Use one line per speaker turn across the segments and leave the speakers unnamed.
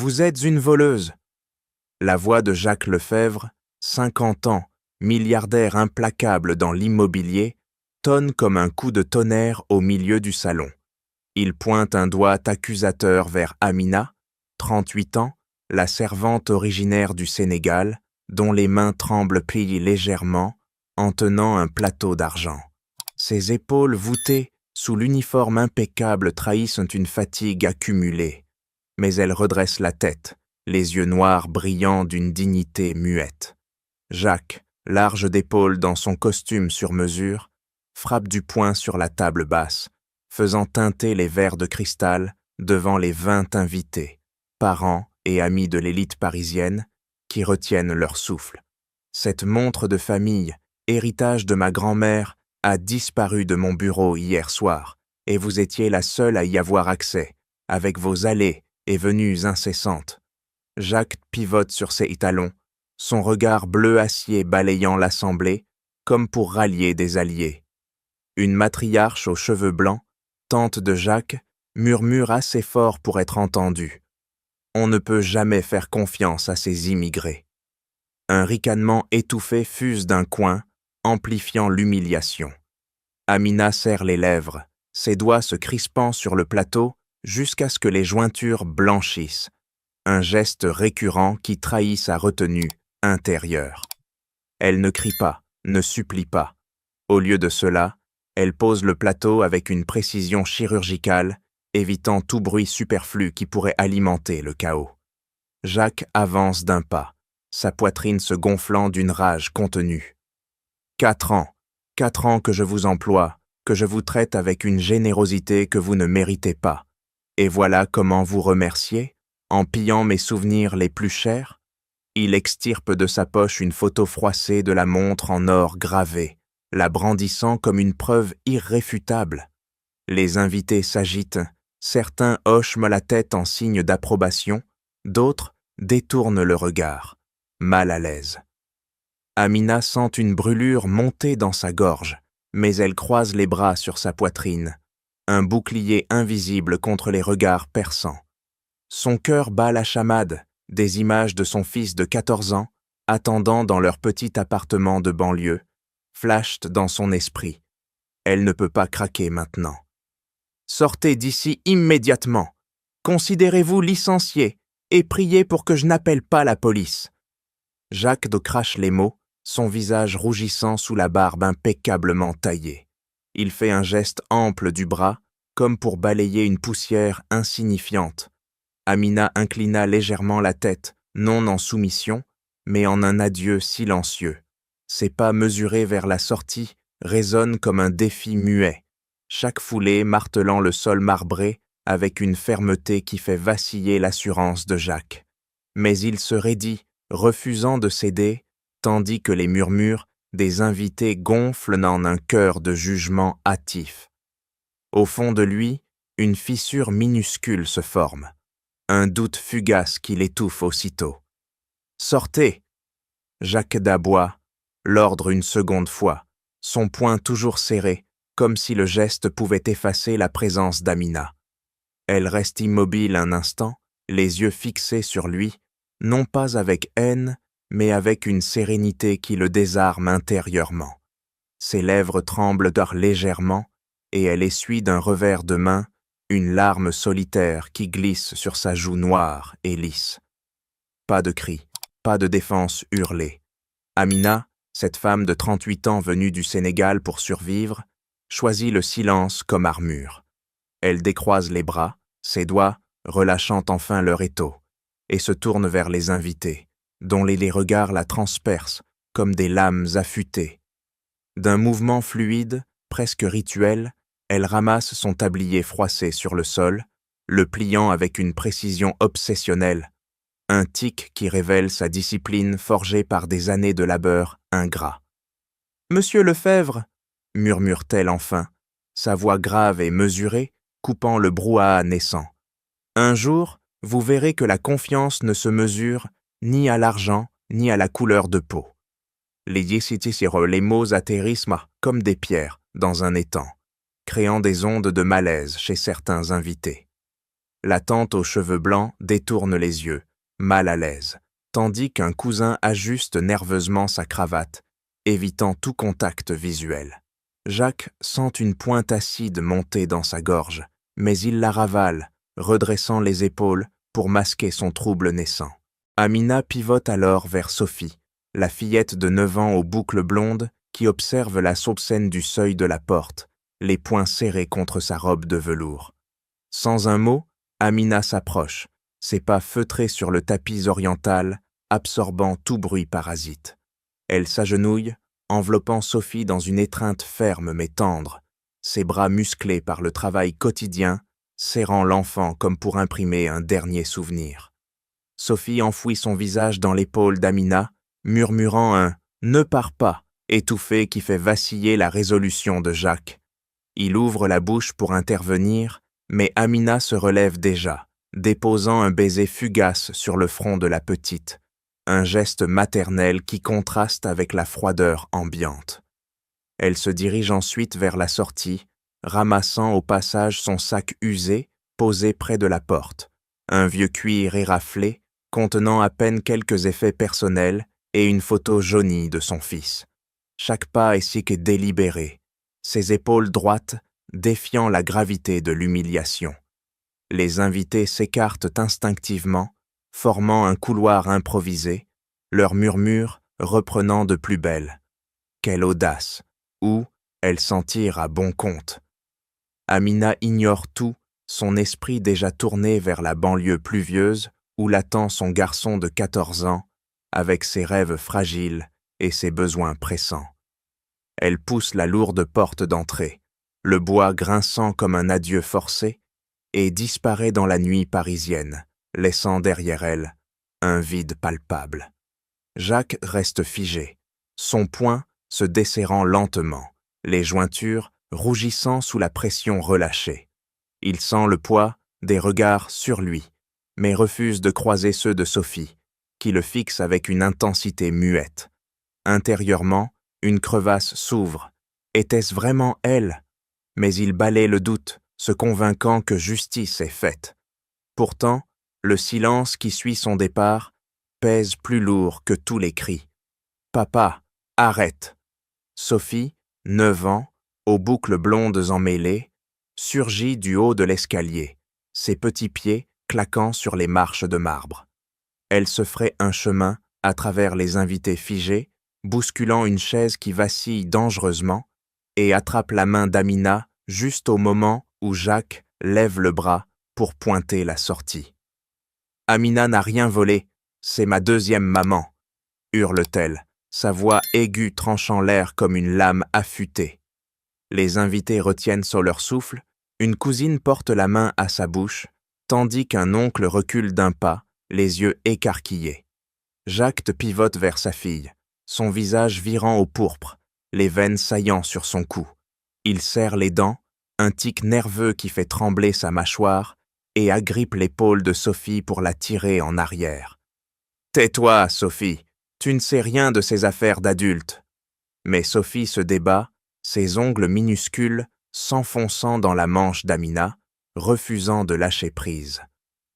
Vous êtes une voleuse. La voix de Jacques Lefebvre, 50 ans, milliardaire implacable dans l'immobilier, tonne comme un coup de tonnerre au milieu du salon. Il pointe un doigt accusateur vers Amina, 38 ans, la servante originaire du Sénégal, dont les mains tremblent plient légèrement en tenant un plateau d'argent. Ses épaules voûtées sous l'uniforme impeccable trahissent une fatigue accumulée, mais elle redresse la tête, les yeux noirs brillants d'une dignité muette. Jacques, large d'épaules dans son costume sur mesure, frappe du poing sur la table basse, faisant teinter les verres de cristal devant les 20 invités, parents et amis de l'élite parisienne, qui retiennent leur souffle. Cette montre de famille, héritage de ma grand-mère, a disparu de mon bureau hier soir, et vous étiez la seule à y avoir accès, avec vos allées et venues incessantes. Jacques pivote sur ses talons, son regard bleu acier balayant l'assemblée, comme pour rallier des alliés. Une matriarche aux cheveux blancs, tante de Jacques, murmure assez fort pour être entendue. On ne peut jamais faire confiance à ces immigrés. Un ricanement étouffé fuse d'un coin, amplifiant l'humiliation. Amina serre les lèvres, ses doigts se crispant sur le plateau jusqu'à ce que les jointures blanchissent. Un geste récurrent qui trahit sa retenue intérieure. Elle ne crie pas, ne supplie pas. Au lieu de cela, elle pose le plateau avec une précision chirurgicale, évitant tout bruit superflu qui pourrait alimenter le chaos. Jacques avance d'un pas, sa poitrine se gonflant d'une rage contenue. 4 ans que je vous emploie, que je vous traite avec une générosité que vous ne méritez pas. Et voilà comment vous remercier, en pillant mes souvenirs les plus chers. Il extirpe de sa poche une photo froissée de la montre en or gravé, la brandissant comme une preuve irréfutable. Les invités s'agitent, certains hochent la tête en signe d'approbation, d'autres détournent le regard, mal à l'aise. Amina sent une brûlure monter dans sa gorge, mais elle croise les bras sur sa poitrine, un bouclier invisible contre les regards perçants. Son cœur bat la chamade, des images de son fils de 14 ans, attendant dans leur petit appartement de banlieue, flashent dans son esprit. Elle ne peut pas craquer maintenant. Sortez d'ici immédiatement. Considérez-vous licencié et priez pour que je n'appelle pas la police. Jacques crache les mots, son visage rougissant sous la barbe impeccablement taillée. Il fait un geste ample du bras, comme pour balayer une poussière insignifiante. Amina inclina légèrement la tête, non en soumission, mais en un adieu silencieux. Ses pas mesurés vers la sortie résonnent comme un défi muet, chaque foulée martelant le sol marbré avec une fermeté qui fait vaciller l'assurance de Jacques. Mais il se raidit, refusant de céder, tandis que les murmures des invités gonflent en un chœur de jugement hâtif. Au fond de lui, une fissure minuscule se forme, un doute fugace qui l'étouffe aussitôt. « Sortez !» Jacques d'aboie, l'ordre une seconde fois, son poing toujours serré, comme si le geste pouvait effacer la présence d'Amina. Elle reste immobile un instant, les yeux fixés sur lui, non pas avec haine, mais avec une sérénité qui le désarme intérieurement. Ses lèvres tremblent légèrement, et elle essuie d'un revers de main une larme solitaire qui glisse sur sa joue noire et lisse. Pas de cri, pas de défense hurlée. Amina, cette femme de 38 ans venue du Sénégal pour survivre, choisit le silence comme armure. Elle décroise les bras, ses doigts relâchant enfin leur étau, et se tourne vers les invités, dont les regards la transpercent comme des lames affûtées. D'un mouvement fluide, presque rituel, elle ramasse son tablier froissé sur le sol, le pliant avec une précision obsessionnelle, un tic qui révèle sa discipline forgée par des années de labeur ingrat. « Monsieur Lefebvre !» murmure-t-elle enfin, sa voix grave et mesurée, coupant le brouhaha naissant. « Un jour, vous verrez que la confiance ne se mesure ni à l'argent, ni à la couleur de peau. » Les mots atterrissent comme des pierres dans un étang, créant des ondes de malaise chez certains invités. La tante aux cheveux blancs détourne les yeux, mal à l'aise, tandis qu'un cousin ajuste nerveusement sa cravate, évitant tout contact visuel. Jacques sent une pointe acide monter dans sa gorge, mais il la ravale, redressant les épaules pour masquer son trouble naissant. Amina pivote alors vers Sophie, la fillette de 9 ans aux boucles blondes qui observe la scène du seuil de la porte, les poings serrés contre sa robe de velours. Sans un mot, Amina s'approche, ses pas feutrés sur le tapis oriental, absorbant tout bruit parasite. Elle s'agenouille, enveloppant Sophie dans une étreinte ferme mais tendre, ses bras musclés par le travail quotidien, serrant l'enfant comme pour imprimer un dernier souvenir. Sophie enfouit son visage dans l'épaule d'Amina, murmurant un « Ne pars pas » étouffé qui fait vaciller la résolution de Jacques. Il ouvre la bouche pour intervenir, mais Amina se relève déjà, déposant un baiser fugace sur le front de la petite, un geste maternel qui contraste avec la froideur ambiante. Elle se dirige ensuite vers la sortie, ramassant au passage son sac usé posé près de la porte, un vieux cuir éraflé contenant à peine quelques effets personnels et une photo jaunie de son fils. Chaque pas est si que délibéré, ses épaules droites défiant la gravité de l'humiliation. Les invités s'écartent instinctivement, formant un couloir improvisé, leurs murmures reprenant de plus belle. Quelle audace! Ou elle s'en tire à bon compte. Amina ignore tout, son esprit déjà tourné vers la banlieue pluvieuse où l'attend son garçon de 14 ans, avec ses rêves fragiles et ses besoins pressants. Elle pousse la lourde porte d'entrée, le bois grinçant comme un adieu forcé, et disparaît dans la nuit parisienne, laissant derrière elle un vide palpable. Jacques reste figé, son poing se desserrant lentement, les jointures rougissant sous la pression relâchée. Il sent le poids des regards sur lui, mais refuse de croiser ceux de Sophie, qui le fixe avec une intensité muette. Intérieurement, une crevasse s'ouvre. Était-ce vraiment elle? Mais il balaie le doute, se convainquant que justice est faite. Pourtant, le silence qui suit son départ pèse plus lourd que tous les cris. « Papa, arrête !» Sophie, 9 ans, aux boucles blondes emmêlées, surgit du haut de l'escalier, ses petits pieds claquant sur les marches de marbre. Elle se ferait un chemin à travers les invités figés, bousculant une chaise qui vacille dangereusement, et attrape la main d'Amina juste au moment où Jacques lève le bras pour pointer la sortie. « Amina n'a rien volé, c'est ma deuxième maman !» hurle-t-elle, sa voix aiguë tranchant l'air comme une lame affûtée. Les invités retiennent sur leur souffle, une cousine porte la main à sa bouche, tandis qu'un oncle recule d'un pas, les yeux écarquillés. Jacques pivote vers sa fille, son visage virant au pourpre, les veines saillant sur son cou. Il serre les dents, un tic nerveux qui fait trembler sa mâchoire, et agrippe l'épaule de Sophie pour la tirer en arrière. « Tais-toi, Sophie, tu ne sais rien de ces affaires d'adulte. » Mais Sophie se débat, ses ongles minuscules s'enfonçant dans la manche d'Amina, refusant de lâcher prise.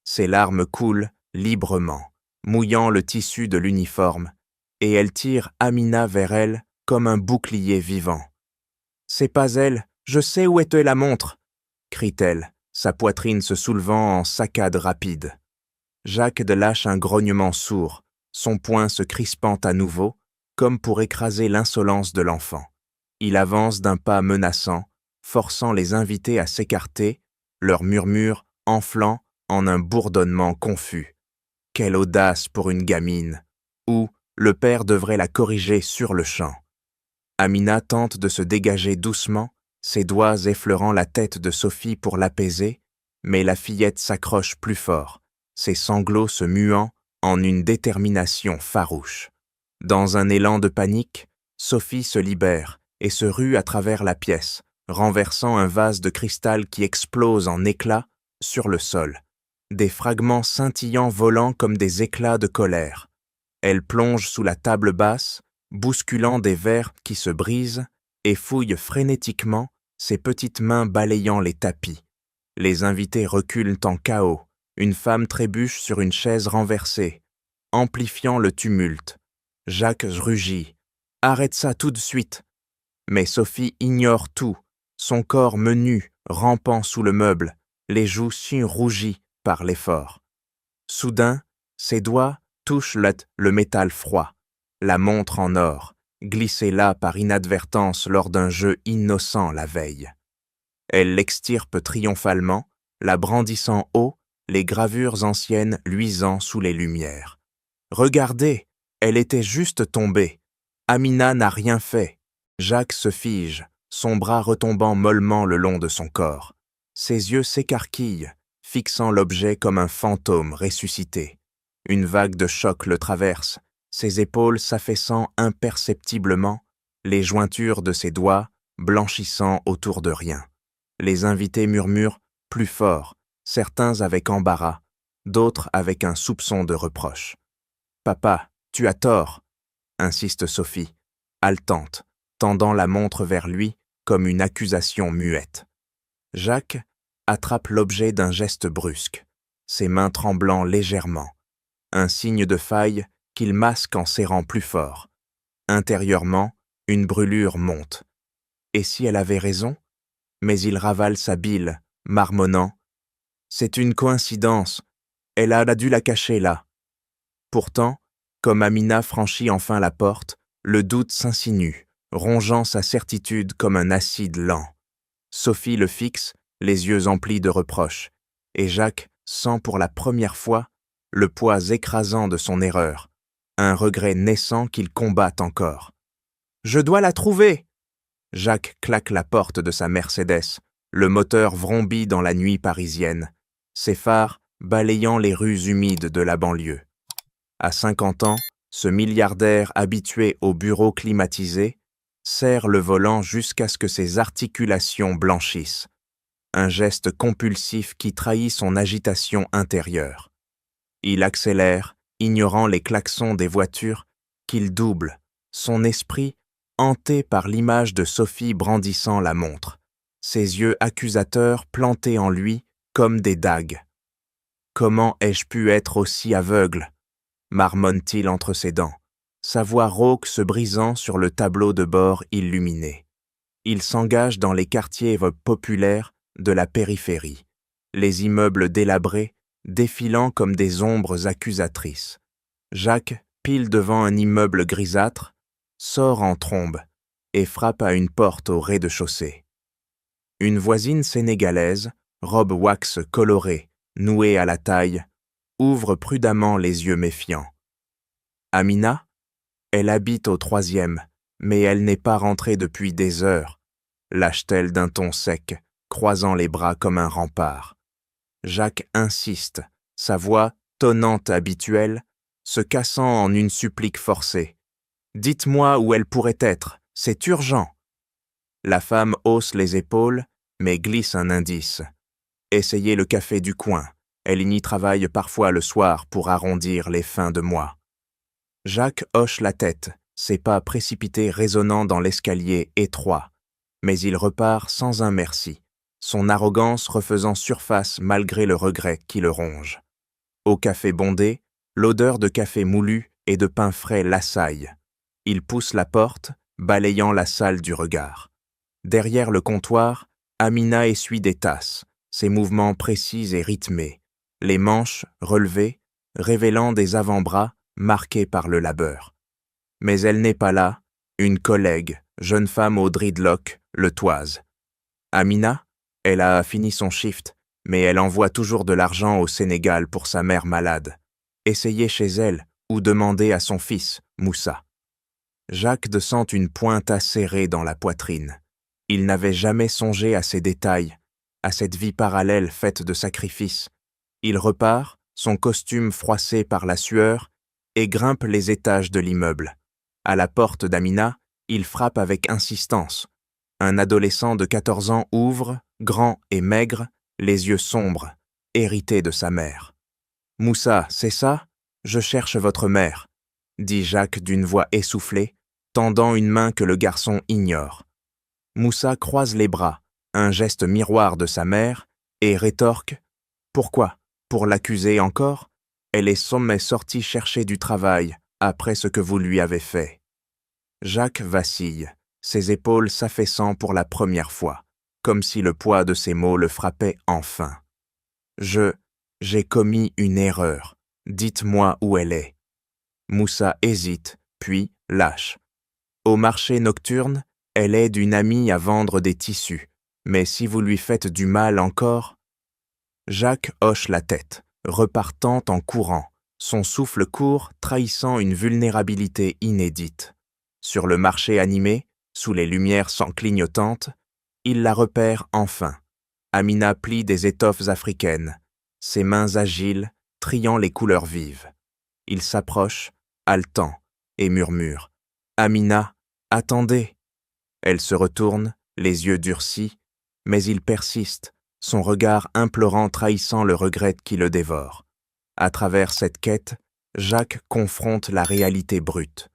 Ses larmes coulent librement, mouillant le tissu de l'uniforme, et elle tire Amina vers elle comme un bouclier vivant. « C'est pas elle, je sais où était la montre !» crie-t-elle, sa poitrine se soulevant en saccade rapide. Jacques lâche un grognement sourd, son poing se crispant à nouveau, comme pour écraser l'insolence de l'enfant. Il avance d'un pas menaçant, forçant les invités à s'écarter, leurs murmures enflant en un bourdonnement confus. Quelle audace pour une gamine! Ou le père devrait la corriger sur le champ. Amina tente de se dégager doucement, ses doigts effleurant la tête de Sophie pour l'apaiser, mais la fillette s'accroche plus fort, ses sanglots se muant en une détermination farouche. Dans un élan de panique, Sophie se libère et se rue à travers la pièce, renversant un vase de cristal qui explose en éclats sur le sol, des fragments scintillants volant comme des éclats de colère. Elle plonge sous la table basse, bousculant des verres qui se brisent, et fouille frénétiquement, ses petites mains balayant les tapis. Les invités reculent en chaos. Une femme trébuche sur une chaise renversée, amplifiant le tumulte. Jacques rugit. « Arrête ça tout de suite !» Mais Sophie ignore tout, son corps menu, rampant sous le meuble, les joues rougies par l'effort. Soudain, ses doigts touchent le métal froid, la montre en or, glissée là par inadvertance lors d'un jeu innocent la veille. Elle l'extirpe triomphalement, la brandissant haut, les gravures anciennes luisant sous les lumières. « Regardez, elle était juste tombée. Amina n'a rien fait. » Jacques se fige, son bras retombant mollement le long de son corps. Ses yeux s'écarquillent, fixant l'objet comme un fantôme ressuscité. Une vague de choc le traverse, ses épaules s'affaissant imperceptiblement, les jointures de ses doigts blanchissant autour de rien. Les invités murmurent plus fort, certains avec embarras, d'autres avec un soupçon de reproche. « Papa, tu as tort !» insiste Sophie, haletante, tendant la montre vers lui comme une accusation muette. Jacques attrape l'objet d'un geste brusque, ses mains tremblant légèrement, un signe de faille qu'il masque en serrant plus fort. Intérieurement, une brûlure monte. Et si elle avait raison? Mais il ravale sa bile, marmonnant. « C'est une coïncidence, elle a dû la cacher là. » Pourtant, comme Amina franchit enfin la porte, le doute s'insinue, rongeant sa certitude comme un acide lent. Sophie le fixe, les yeux emplis de reproches, et Jacques sent pour la première fois le poids écrasant de son erreur, un regret naissant qu'il combat encore. « Je dois la trouver !» Jacques claque la porte de sa Mercedes, le moteur vrombit dans la nuit parisienne, ses phares balayant les rues humides de la banlieue. À 50 ans, ce milliardaire habitué au bureau climatisé serre le volant jusqu'à ce que ses articulations blanchissent, un geste compulsif qui trahit son agitation intérieure. Il accélère, ignorant les klaxons des voitures, qu'il double, son esprit hanté par l'image de Sophie brandissant la montre, ses yeux accusateurs plantés en lui comme des dagues. « Comment ai-je pu être aussi aveugle ?» marmonne-t-il entre ses dents, sa voix rauque se brisant sur le tableau de bord illuminé. Il s'engage dans les quartiers populaires de la périphérie, les immeubles délabrés, défilant comme des ombres accusatrices. Jacques pile devant un immeuble grisâtre, sort en trombe et frappe à une porte au rez-de-chaussée. Une voisine sénégalaise, robe wax colorée, nouée à la taille, ouvre prudemment les yeux méfiants. Amina? Elle habite au 3e, mais elle n'est pas rentrée depuis des heures, lâche-t-elle d'un ton sec, croisant les bras comme un rempart. Jacques insiste, sa voix, tonnante habituelle, se cassant en une supplique forcée. « Dites-moi où elle pourrait être, c'est urgent !» La femme hausse les épaules, mais glisse un indice. « Essayez le café du coin, elle y travaille parfois le soir pour arrondir les fins de mois. » Jacques hoche la tête, ses pas précipités résonnant dans l'escalier étroit, mais il repart sans un merci, son arrogance refaisant surface malgré le regret qui le ronge. Au café bondé, l'odeur de café moulu et de pain frais l'assaille. Il pousse la porte, balayant la salle du regard. Derrière le comptoir, Amina essuie des tasses, ses mouvements précis et rythmés, les manches relevées, révélant des avant-bras marqués par le labeur. Mais elle n'est pas là, une collègue, jeune femme au dreadlock, le toise. Amina, elle a fini son shift, mais elle envoie toujours de l'argent au Sénégal pour sa mère malade. Essayez chez elle ou demandez à son fils, Moussa. Jacques sent une pointe acérée dans la poitrine. Il n'avait jamais songé à ces détails, à cette vie parallèle faite de sacrifices. Il repart, son costume froissé par la sueur, et grimpe les étages de l'immeuble. À la porte d'Amina, il frappe avec insistance. Un adolescent de 14 ans ouvre, grand et maigre, les yeux sombres, hérité de sa mère. « Moussa, c'est ça? Je cherche votre mère », dit Jacques d'une voix essoufflée, tendant une main que le garçon ignore. Moussa croise les bras, un geste miroir de sa mère, et rétorque « Pourquoi? Pour l'accuser encore? Elle est sommet sortie chercher du travail après ce que vous lui avez fait. » Jacques vacille, ses épaules s'affaissant pour la première fois, comme si le poids de ses mots le frappait enfin. J'ai commis une erreur. Dites-moi où elle est. » Moussa hésite, puis lâche. « Au marché nocturne, elle aide une amie à vendre des tissus, mais si vous lui faites du mal encore... » Jacques hoche la tête, repartant en courant, son souffle court trahissant une vulnérabilité inédite. Sur le marché animé, sous les lumières sans clignotantes, il la repère enfin. Amina plie des étoffes africaines, ses mains agiles, triant les couleurs vives. Il s'approche, haletant, et murmure « Amina, attendez !» Elle se retourne, les yeux durcis, mais il persiste, son regard implorant trahissant le regret qui le dévore. À travers cette quête, Jacques confronte la réalité brute.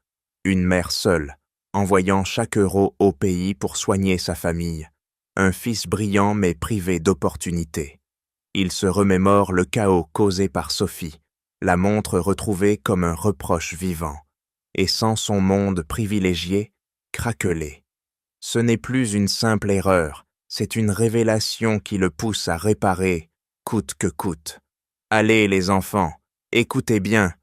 Une mère seule, envoyant chaque euro au pays pour soigner sa famille. Un fils brillant mais privé d'opportunités. Il se remémore le chaos causé par Sophie, la montre retrouvée comme un reproche vivant, et sans son monde privilégié, craquelé. Ce n'est plus une simple erreur, c'est une révélation qui le pousse à réparer, coûte que coûte. Allez les enfants, écoutez bien.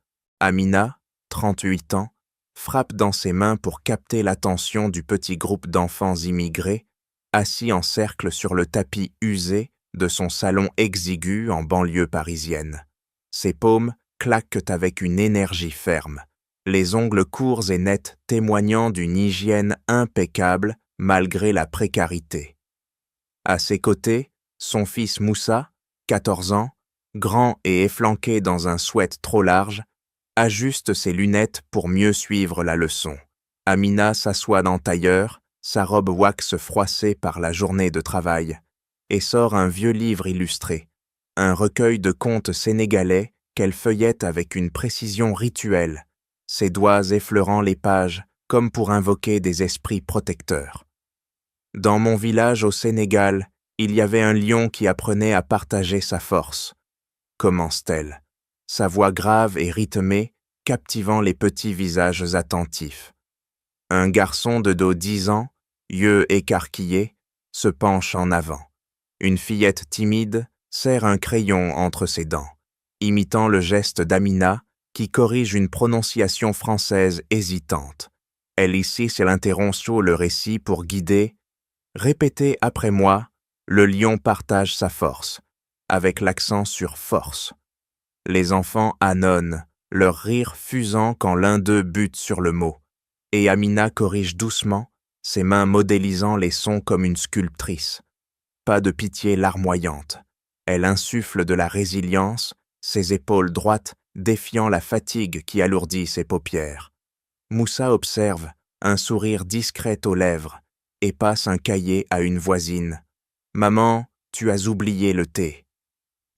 Amina, 38 ans, frappe dans ses mains pour capter l'attention du petit groupe d'enfants immigrés, assis en cercle sur le tapis usé de son salon exigu en banlieue parisienne. Ses paumes claquent avec une énergie ferme, les ongles courts et nets témoignant d'une hygiène impeccable malgré la précarité. À ses côtés, son fils Moussa, 14 ans, grand et efflanqué dans un sweat trop large, ajuste ses lunettes pour mieux suivre la leçon. Amina s'assoit dans tailleur, sa robe wax froissée par la journée de travail, et sort un vieux livre illustré, un recueil de contes sénégalais qu'elle feuillette avec une précision rituelle, ses doigts effleurant les pages comme pour invoquer des esprits protecteurs. Dans mon village au Sénégal, il y avait un lion qui apprenait à partager sa force, commence-t-elle, sa voix grave et rythmée captivant les petits visages attentifs. Un garçon de dos 10 ans, yeux écarquillés, se penche en avant. Une fillette timide serre un crayon entre ses dents, imitant le geste d'Amina qui corrige une prononciation française hésitante. Elle ici l'interrompt sur le récit pour guider « Répétez après moi, le lion partage sa force », avec l'accent sur « force ». Les enfants ânonnent, leur rire fusant quand l'un d'eux bute sur le mot, et Amina corrige doucement, ses mains modélisant les sons comme une sculptrice. Pas de pitié larmoyante. Elle insuffle de la résilience, ses épaules droites défiant la fatigue qui alourdit ses paupières. Moussa observe, un sourire discret aux lèvres, et passe un cahier à une voisine. « Maman, tu as oublié le thé. »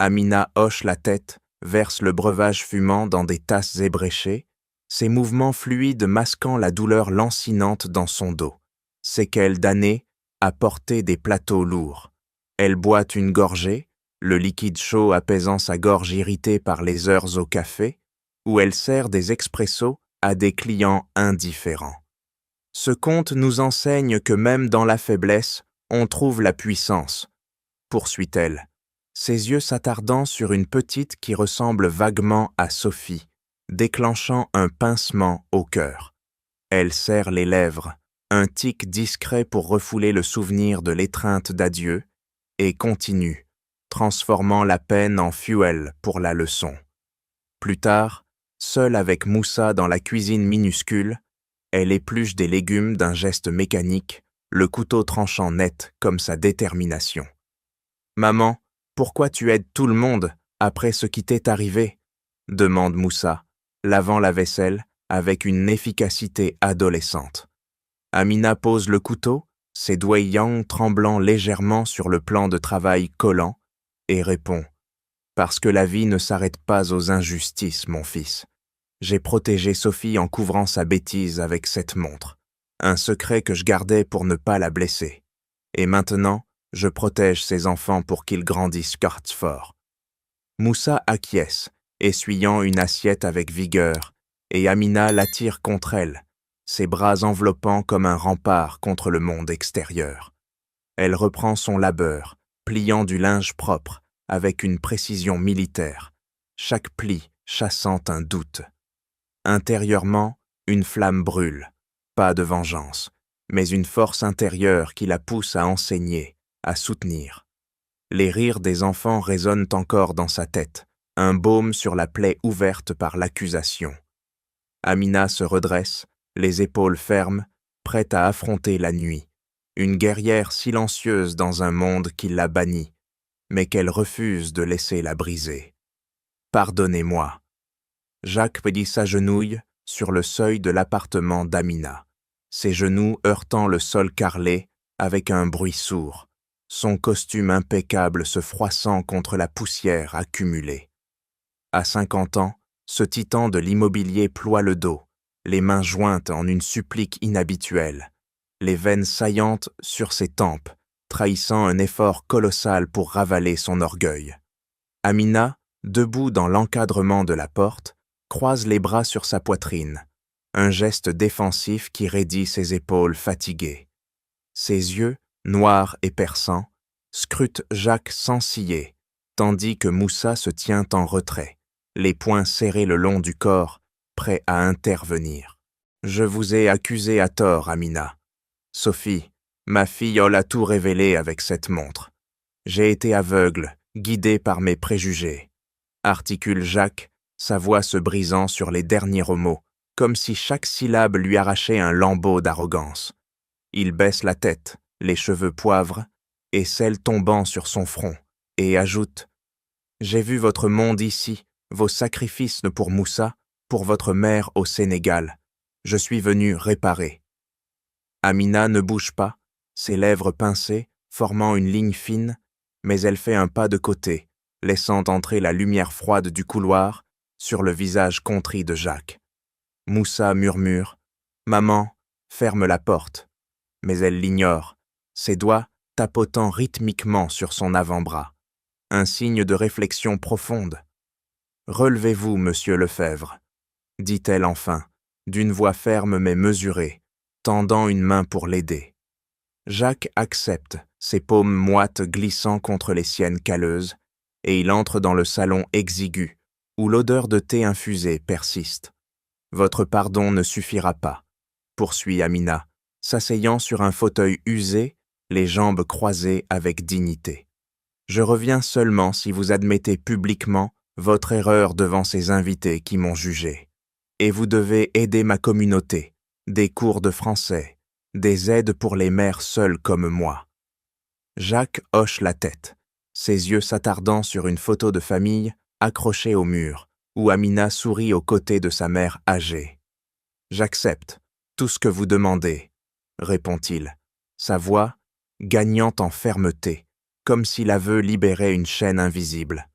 Amina hoche la tête, verse le breuvage fumant dans des tasses ébréchées, ses mouvements fluides masquant la douleur lancinante dans son dos. Séquelles d'années à porter des plateaux lourds. Elle boit une gorgée, le liquide chaud apaisant sa gorge irritée par les heures au café, où elle sert des expressos à des clients indifférents. Ce conte nous enseigne que même dans la faiblesse, on trouve la puissance, poursuit-elle, ses yeux s'attardant sur une petite qui ressemble vaguement à Sophie, déclenchant un pincement au cœur. Elle serre les lèvres, un tic discret pour refouler le souvenir de l'étreinte d'adieu, et continue, transformant la peine en fuel pour la leçon. Plus tard, seule avec Moussa dans la cuisine minuscule, elle épluche des légumes d'un geste mécanique, le couteau tranchant net comme sa détermination. « Maman, pourquoi tu aides tout le monde après ce qui t'est arrivé ?» demande Moussa, lavant la vaisselle avec une efficacité adolescente. Amina pose le couteau, ses doigts yang tremblant légèrement sur le plan de travail collant, et répond « Parce que la vie ne s'arrête pas aux injustices, mon fils. J'ai protégé Sophie en couvrant sa bêtise avec cette montre, un secret que je gardais pour ne pas la blesser. Et maintenant, Je protège ces enfants pour qu'ils grandissent fort. Moussa acquiesce, essuyant une assiette avec vigueur, et Amina l'attire contre elle, ses bras enveloppant comme un rempart contre le monde extérieur. Elle reprend son labeur, pliant du linge propre, avec une précision militaire, chaque pli chassant un doute. Intérieurement, une flamme brûle, pas de vengeance, mais une force intérieure qui la pousse à enseigner, à soutenir. Les rires des enfants résonnent encore dans sa tête, un baume sur la plaie ouverte par l'accusation. Amina se redresse, les épaules fermes, prête à affronter la nuit, une guerrière silencieuse dans un monde qui l'a bannie, mais qu'elle refuse de laisser la briser. « Pardonnez-moi » Jacques Pédi s'agenouille sur le seuil de l'appartement d'Amina, ses genoux heurtant le sol carrelé avec un bruit sourd, son costume impeccable se froissant contre la poussière accumulée. À 50 ans, ce titan de l'immobilier ploie le dos, les mains jointes en une supplique inhabituelle, les veines saillantes sur ses tempes, trahissant un effort colossal pour ravaler son orgueil. Amina, debout dans l'encadrement de la porte, croise les bras sur sa poitrine, un geste défensif qui raidit ses épaules fatiguées. Ses yeux, noirs et perçants, scrutent Jacques sans ciller, tandis que Moussa se tient en retrait, les poings serrés le long du corps, prêt à intervenir. « Je vous ai accusé à tort, Amina. Sophie, ma fille a tout révélé avec cette montre. J'ai été aveugle, guidé par mes préjugés. » articule Jacques, sa voix se brisant sur les derniers mots, comme si chaque syllabe lui arrachait un lambeau d'arrogance. Il baisse la tête, les cheveux poivres, et celles tombant sur son front, et ajoute « J'ai vu votre monde ici, vos sacrifices pour Moussa, pour votre mère au Sénégal. Je suis venu réparer. » Amina ne bouge pas, ses lèvres pincées, formant une ligne fine, mais elle fait un pas de côté, laissant entrer la lumière froide du couloir sur le visage contrit de Jacques. Moussa murmure « Maman, ferme la porte », mais elle l'ignore, ses doigts tapotant rythmiquement sur son avant-bras. Un signe de réflexion profonde. « Relevez-vous, monsieur Lefebvre », dit-elle enfin, d'une voix ferme mais mesurée, tendant une main pour l'aider. Jacques accepte, ses paumes moites glissant contre les siennes calleuses, et il entre dans le salon exigu, où l'odeur de thé infusé persiste. « Votre pardon ne suffira pas », poursuit Amina, s'asseyant sur un fauteuil usé, les jambes croisées avec dignité. « Je reviens seulement si vous admettez publiquement votre erreur devant ces invités qui m'ont jugé. Et vous devez aider ma communauté, des cours de français, des aides pour les mères seules comme moi. » Jacques hoche la tête, ses yeux s'attardant sur une photo de famille accrochée au mur, où Amina sourit aux côtés de sa mère âgée. « J'accepte tout ce que vous demandez, » répond-il, sa voix gagnant en fermeté, comme si l'aveu libérait une chaîne invisible.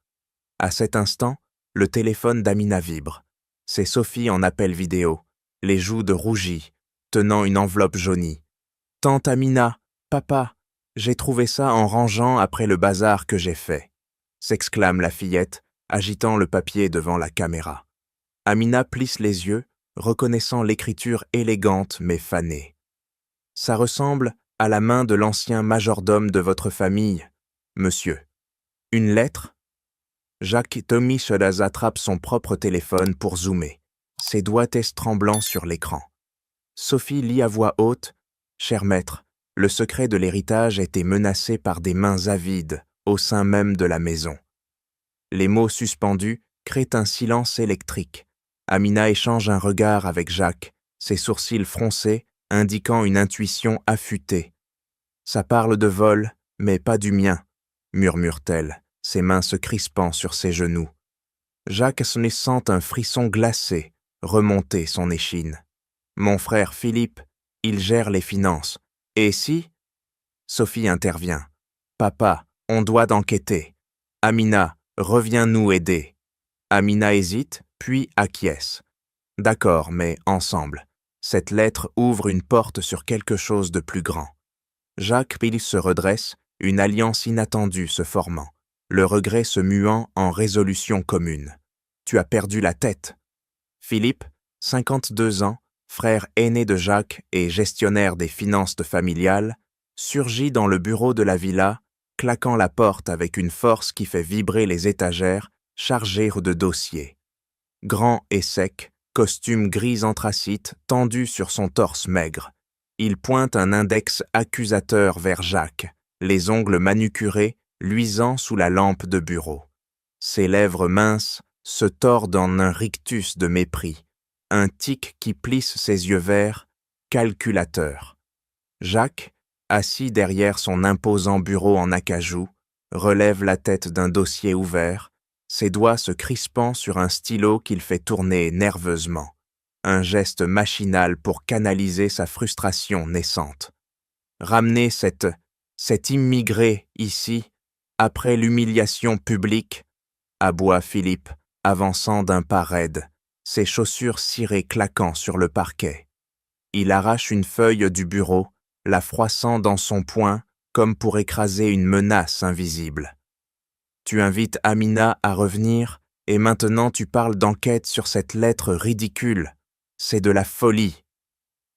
À cet instant, le téléphone d'Amina vibre. C'est Sophie en appel vidéo, les joues de rougie, tenant une enveloppe jaunie. « Tante Amina, papa, j'ai trouvé ça en rangeant après le bazar que j'ai fait », s'exclame la fillette, agitant le papier devant la caméra. Amina plisse les yeux, reconnaissant l'écriture élégante mais fanée. « Ça ressemble à la main de l'ancien majordome de votre famille, monsieur. Une lettre ?» Jacques Tommy Chodaz attrape son propre téléphone pour zoomer, ses doigts tremblants sur l'écran. Sophie lit à voix haute « Cher maître, le secret de l'héritage a été menacé par des mains avides au sein même de la maison. » Les mots suspendus créent un silence électrique. Amina échange un regard avec Jacques, ses sourcils froncés indiquant une intuition affûtée. « Ça parle de vol, mais pas du mien, » murmure-t-elle, ses mains se crispant sur ses genoux. Jacques sent un frisson glacé remonter son échine. « Mon frère Philippe, il gère les finances. Et si ?» Sophie intervient. « Papa, on doit enquêter. Amina, reviens-nous aider. » Amina hésite, puis acquiesce. « D'accord, mais ensemble. Cette lettre ouvre une porte sur quelque chose de plus grand. » Jacques Pille se redresse, une alliance inattendue se formant, le regret se muant en résolution commune. Tu as perdu la tête. Philippe, 52 ans, frère aîné de Jacques et gestionnaire des finances familiales, surgit dans le bureau de la villa, claquant la porte avec une force qui fait vibrer les étagères chargées de dossiers. Grand et sec, costume gris anthracite tendu sur son torse maigre. Il pointe un index accusateur vers Jacques, les ongles manucurés, luisant sous la lampe de bureau. Ses lèvres minces se tordent en un rictus de mépris, un tic qui plisse ses yeux verts, calculateur. Jacques, assis derrière son imposant bureau en acajou, relève la tête d'un dossier ouvert, ses doigts se crispant sur un stylo qu'il fait tourner nerveusement, un geste machinal pour canaliser sa frustration naissante. Ramener cet immigré ici, après l'humiliation publique, aboie Philippe, avançant d'un pas raide, ses chaussures cirées claquant sur le parquet. Il arrache une feuille du bureau, la froissant dans son poing comme pour écraser une menace invisible. Tu invites Amina à revenir et maintenant tu parles d'enquête sur cette lettre ridicule. C'est de la folie.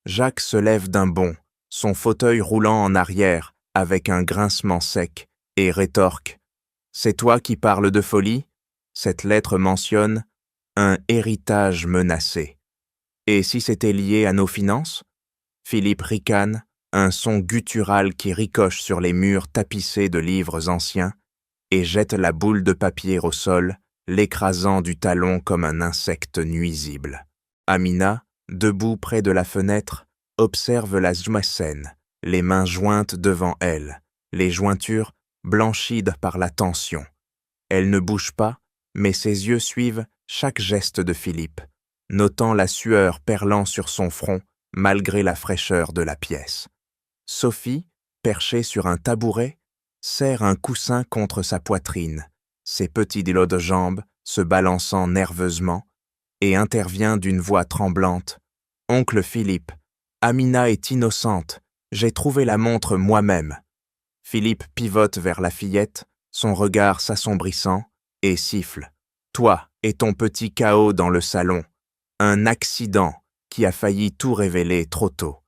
Jacques se lève d'un bond, son fauteuil roulant en arrière avec un grincement sec, et rétorque. C'est toi qui parles de folie? Cette lettre mentionne un héritage menacé. Et si c'était lié à nos finances? Philippe ricane, un son guttural qui ricoche sur les murs tapissés de livres anciens, et jette la boule de papier au sol, l'écrasant du talon comme un insecte nuisible. Amina, debout près de la fenêtre, observe la scène, les mains jointes devant elle, les jointures blanchies par la tension. Elle ne bouge pas, mais ses yeux suivent chaque geste de Philippe, notant la sueur perlant sur son front malgré la fraîcheur de la pièce. Sophie, perchée sur un tabouret, serre un coussin contre sa poitrine, ses petits doigts de jambes se balançant nerveusement, et intervient d'une voix tremblante. « Oncle Philippe, Amina est innocente, j'ai trouvé la montre moi-même. » Philippe pivote vers la fillette, son regard s'assombrissant, et siffle. « Toi et ton petit chaos dans le salon, un accident qui a failli tout révéler trop tôt. »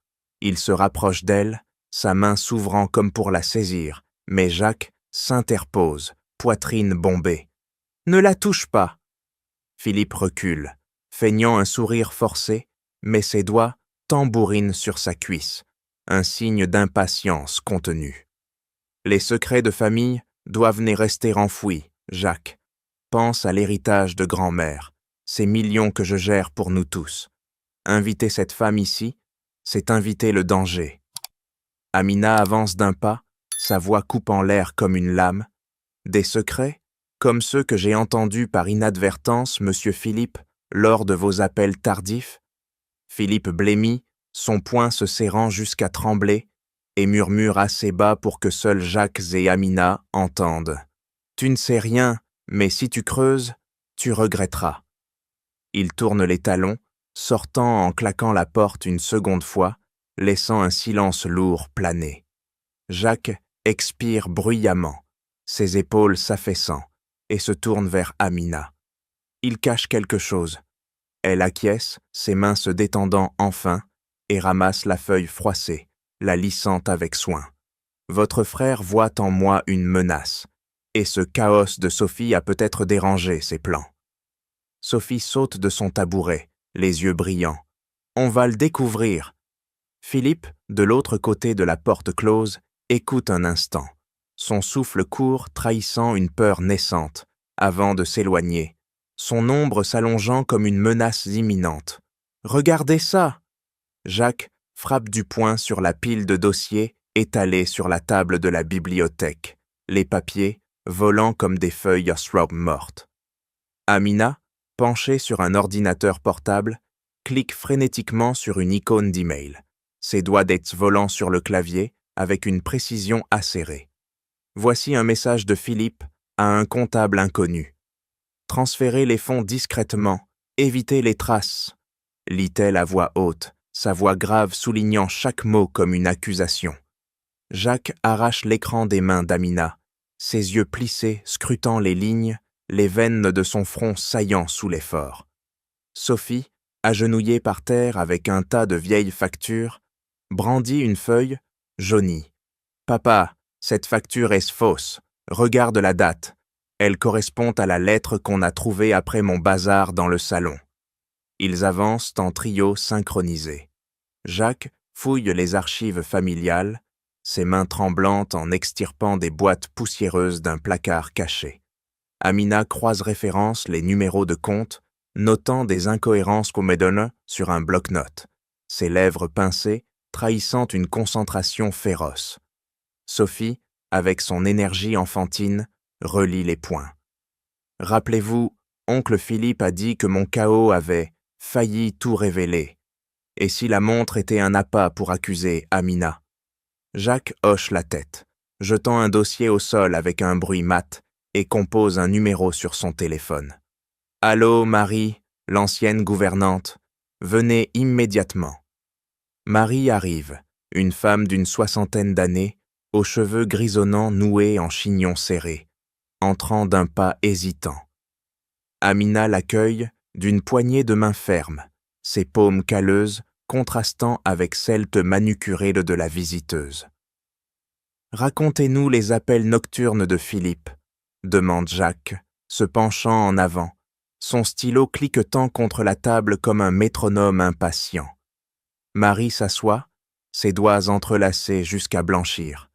Il se rapproche d'elle, sa main s'ouvrant comme pour la saisir, mais Jacques s'interpose, poitrine bombée. « Ne la touche pas !» Philippe recule, feignant un sourire forcé, mais ses doigts tambourinent sur sa cuisse, un signe d'impatience contenue. Les secrets de famille doivent n'y rester enfouis, Jacques. Pense à l'héritage de grand-mère, ces millions que je gère pour nous tous. Inviter cette femme ici, c'est inviter le danger. Amina avance d'un pas, sa voix coupe en l'air comme une lame. Des secrets, comme ceux que j'ai entendus par inadvertance, monsieur Philippe, lors de vos appels tardifs. Philippe blêmit, son poing se serrant jusqu'à trembler, et murmure assez bas pour que seuls Jacques et Amina entendent. Tu ne sais rien, mais si tu creuses, tu regretteras. Il tourne les talons, sortant en claquant la porte une seconde fois, laissant un silence lourd planer. Jacques expire bruyamment, ses épaules s'affaissant, et se tourne vers Amina. Il cache quelque chose. Elle acquiesce, ses mains se détendant enfin, et ramasse la feuille froissée, la lissant avec soin. Votre frère voit en moi une menace, et ce chaos de Sophie a peut-être dérangé ses plans. Sophie saute de son tabouret, les yeux brillants. On va le découvrir. Philippe, de l'autre côté de la porte close, écoute un instant, son souffle court trahissant une peur naissante, avant de s'éloigner, son ombre s'allongeant comme une menace imminente. « Regardez ça !» Jacques frappe du poing sur la pile de dossiers étalés sur la table de la bibliothèque, les papiers volant comme des feuilles shrub mortes. Amina, penchée sur un ordinateur portable, clique frénétiquement sur une icône d'email, ses doigts d'être volant sur le clavier avec une précision acérée. Voici un message de Philippe à un comptable inconnu. Transférez les fonds discrètement, évitez les traces, lit-elle à voix haute, sa voix grave soulignant chaque mot comme une accusation. Jacques arrache l'écran des mains d'Amina, ses yeux plissés scrutant les lignes, les veines de son front saillant sous l'effort. Sophie, agenouillée par terre avec un tas de vieilles factures, brandit une feuille, jaunie. « Papa, cette facture est fausse. Regarde la date. Elle correspond à la lettre qu'on a trouvée après mon bazar dans le salon. » Ils avancent en trio synchronisé. Jacques fouille les archives familiales, ses mains tremblantes en extirpant des boîtes poussiéreuses d'un placard caché. Amina croise référence les numéros de compte, notant des incohérences qu'on me donne sur un bloc-notes, ses lèvres pincées trahissant une concentration féroce. Sophie, avec son énergie enfantine, relie les points. « Rappelez-vous, oncle Philippe a dit que mon chaos avait failli tout révéler. Et si la montre était un appât pour accuser Amina ?» Jacques hoche la tête, jetant un dossier au sol avec un bruit mat, et compose un numéro sur son téléphone. « Allô, Marie, l'ancienne gouvernante, venez immédiatement. » Marie arrive, une femme d'une 60aine d'années, aux cheveux grisonnants noués en chignon serré, entrant d'un pas hésitant. Amina l'accueille d'une poignée de main ferme, ses paumes calleuses contrastant avec celles manucurées de la visiteuse. « Racontez-nous les appels nocturnes de Philippe, » demande Jacques, se penchant en avant, son stylo cliquetant contre la table comme un métronome impatient. Marie s'assoit, ses doigts entrelacés jusqu'à blanchir.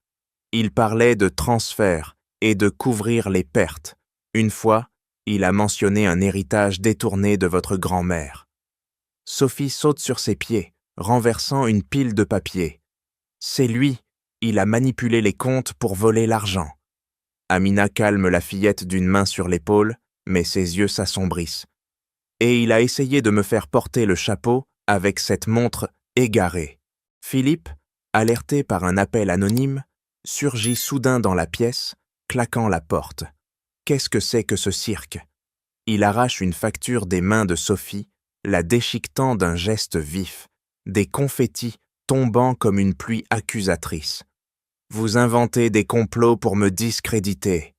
Il parlait de transfert et de couvrir les pertes. Une fois, il a mentionné un héritage détourné de votre grand-mère. Sophie saute sur ses pieds, renversant une pile de papier. C'est lui, il a manipulé les comptes pour voler l'argent. Amina calme la fillette d'une main sur l'épaule, mais ses yeux s'assombrissent. Et il a essayé de me faire porter le chapeau avec cette montre égarée. Philippe, alerté par un appel anonyme, surgit soudain dans la pièce, claquant la porte. Qu'est-ce que c'est que ce cirque? Il arrache une facture des mains de Sophie, la déchiquetant d'un geste vif, des confettis tombant comme une pluie accusatrice. « Vous inventez des complots pour me discréditer, »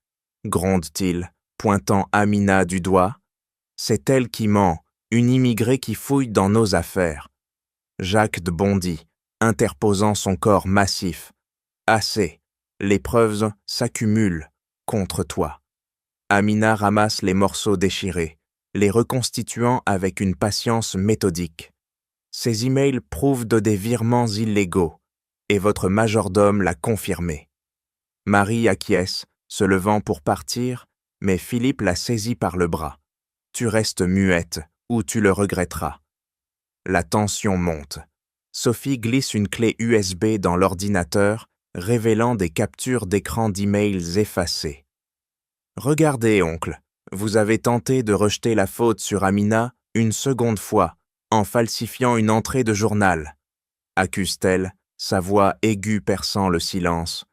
gronde-t-il, pointant Amina du doigt. « C'est elle qui ment, une immigrée qui fouille dans nos affaires. » Jacques bondit, interposant son corps massif. « Assez, les preuves s'accumulent contre toi. » Amina ramasse les morceaux déchirés, les reconstituant avec une patience méthodique. Ces emails prouvent des virements illégaux, et votre majordome l'a confirmé. Marie acquiesce, se levant pour partir, mais Philippe la saisit par le bras. « Tu restes muette, ou tu le regretteras. » La tension monte. Sophie glisse une clé USB dans l'ordinateur, révélant des captures d'écran d'emails effacés. « Regardez, oncle, vous avez tenté de rejeter la faute sur Amina une seconde fois, en falsifiant une entrée de journal. » accuse-t-elle, sa voix aiguë perçant le silence.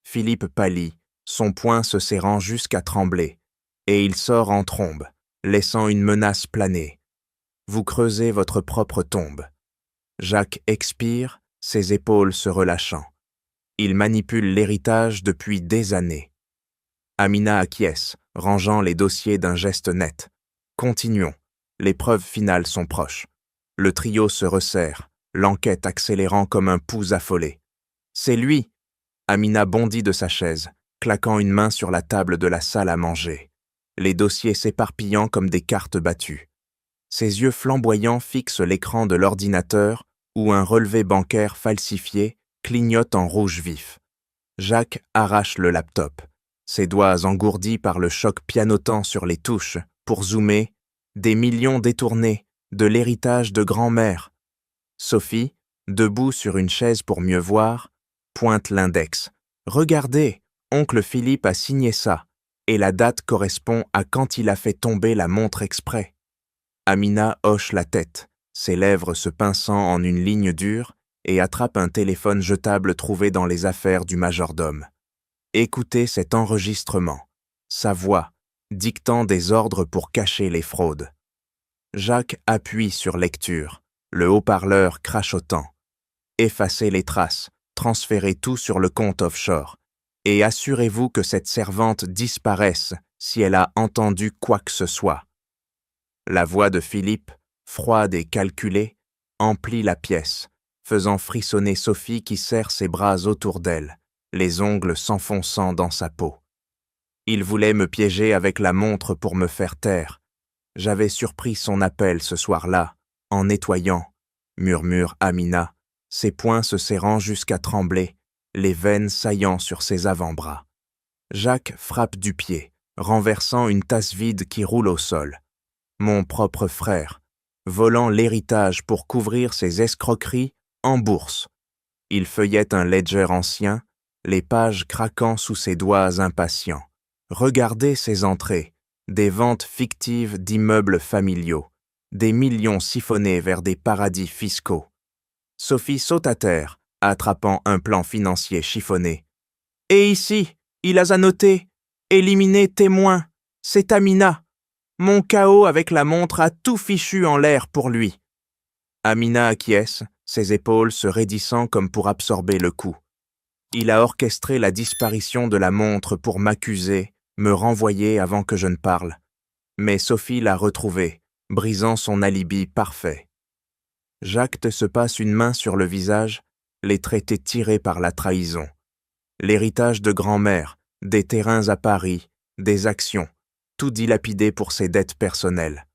Philippe pâlit, son poing se serrant jusqu'à trembler, et il sort en trombe, laissant une menace planer. Vous creusez votre propre tombe. Jacques expire, ses épaules se relâchant. Il manipule l'héritage depuis des années. Amina acquiesce, rangeant les dossiers d'un geste net. Continuons, les preuves finales sont proches. Le trio se resserre, l'enquête accélérant comme un pouls affolé. « C'est lui !» Amina bondit de sa chaise, claquant une main sur la table de la salle à manger, les dossiers s'éparpillant comme des cartes battues. Ses yeux flamboyants fixent l'écran de l'ordinateur où un relevé bancaire falsifié clignote en rouge vif. Jacques arrache le laptop, ses doigts engourdis par le choc pianotant sur les touches pour zoomer « Des millions détournés, de l'héritage de grand-mère ». Sophie, debout sur une chaise pour mieux voir, pointe l'index. « Regardez, oncle Philippe a signé ça, et la date correspond à quand il a fait tomber la montre exprès. » Amina hoche la tête, ses lèvres se pinçant en une ligne dure, et attrape un téléphone jetable trouvé dans les affaires du majordome. Écoutez cet enregistrement, sa voix, dictant des ordres pour cacher les fraudes. Jacques appuie sur lecture, le haut-parleur crachotant. Effacez les traces, transférez tout sur le compte offshore et assurez-vous que cette servante disparaisse si elle a entendu quoi que ce soit. » La voix de Philippe, froide et calculée, emplit la pièce, faisant frissonner Sophie qui serre ses bras autour d'elle, les ongles s'enfonçant dans sa peau. Il voulait me piéger avec la montre pour me faire taire. J'avais surpris son appel ce soir-là, en nettoyant, murmure Amina, ses poings se serrant jusqu'à trembler, les veines saillant sur ses avant-bras. Jacques frappe du pied, renversant une tasse vide qui roule au sol. Mon propre frère, volant l'héritage pour couvrir ses escroqueries en bourse. Il feuillette un ledger ancien, les pages craquant sous ses doigts impatients. Regardez ces entrées, des ventes fictives d'immeubles familiaux, des millions siphonnés vers des paradis fiscaux. Sophie saute à terre, attrapant un plan financier chiffonné. « Et ici, il a annoté, éliminé témoin, c'est Amina. Mon chaos avec la montre a tout fichu en l'air pour lui. » Amina acquiesce, ses épaules se raidissant comme pour absorber le coup. Il a orchestré la disparition de la montre pour m'accuser, me renvoyer avant que je ne parle. Mais Sophie l'a retrouvé, brisant son alibi parfait. Jacques se passe une main sur le visage, les traits tirés par la trahison. L'héritage de grand-mère, des terrains à Paris, des actions, tout dilapidé pour ses dettes personnelles.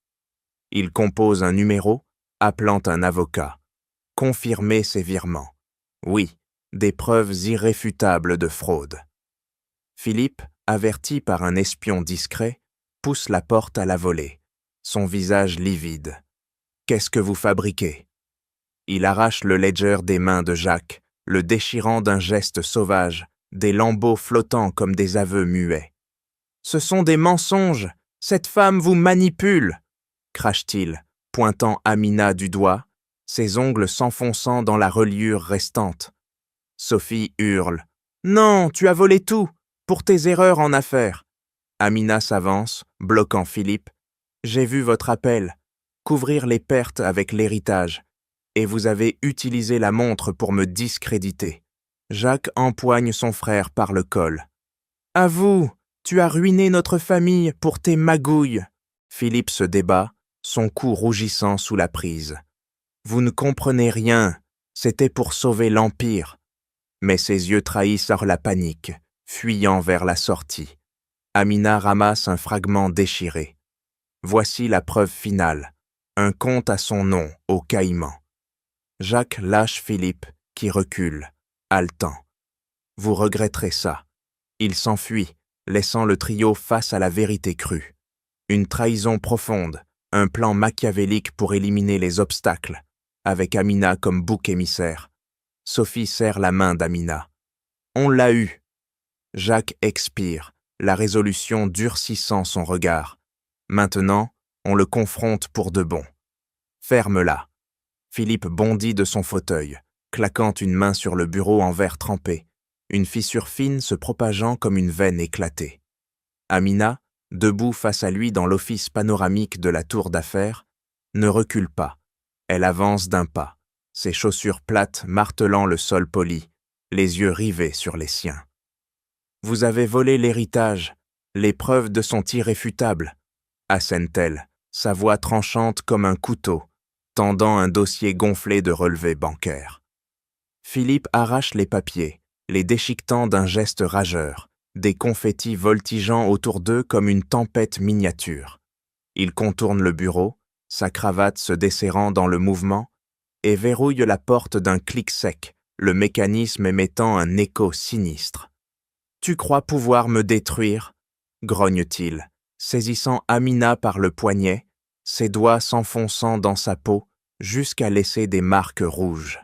Il compose un numéro, appelant un avocat. Confirmer ses virements. Oui, des preuves irréfutables de fraude. Philippe, averti par un espion discret, pousse la porte à la volée, son visage livide. « Qu'est-ce que vous fabriquez ?» Il arrache le ledger des mains de Jacques, le déchirant d'un geste sauvage, des lambeaux flottant comme des aveux muets. « Ce sont des mensonges, cette femme vous manipule !» crache-t-il, pointant Amina du doigt, ses ongles s'enfonçant dans la reliure restante. Sophie hurle. « Non, tu as volé tout, pour tes erreurs en affaires. » Amina s'avance, bloquant Philippe. « J'ai vu votre appel, couvrir les pertes avec l'héritage, et vous avez utilisé la montre pour me discréditer. » Jacques empoigne son frère par le col. « Avoue, tu as ruiné notre famille pour tes magouilles. » Philippe se débat, son cou rougissant sous la prise. « Vous ne comprenez rien, c'était pour sauver l'Empire. » Mais ses yeux trahissent la panique, fuyant vers la sortie. Amina ramasse un fragment déchiré. Voici la preuve finale, un compte à son nom au Caïman. Jacques lâche Philippe, qui recule, haletant. Vous regretterez ça. Il s'enfuit, laissant le trio face à la vérité crue. Une trahison profonde, un plan machiavélique pour éliminer les obstacles, avec Amina comme bouc émissaire. Sophie serre la main d'Amina. On l'a eu. Jacques expire, la résolution durcissant son regard. Maintenant, on le confronte pour de bon. Ferme-la. Philippe bondit de son fauteuil, claquant une main sur le bureau en verre trempé, une fissure fine se propageant comme une veine éclatée. Amina, debout face à lui dans l'office panoramique de la tour d'affaires, ne recule pas. Elle avance d'un pas, ses chaussures plates martelant le sol poli, les yeux rivés sur les siens. « Vous avez volé l'héritage, les preuves de sont irréfutables, » assène-t-elle, sa voix tranchante comme un couteau, tendant un dossier gonflé de relevés bancaires. Philippe arrache les papiers, les déchiquetant d'un geste rageur, des confettis voltigeant autour d'eux comme une tempête miniature. Il contourne le bureau, sa cravate se desserrant dans le mouvement, et verrouille la porte d'un clic sec, le mécanisme émettant un écho sinistre. « Tu crois pouvoir me détruire ?» grogne-t-il, saisissant Amina par le poignet, ses doigts s'enfonçant dans sa peau jusqu'à laisser des marques rouges.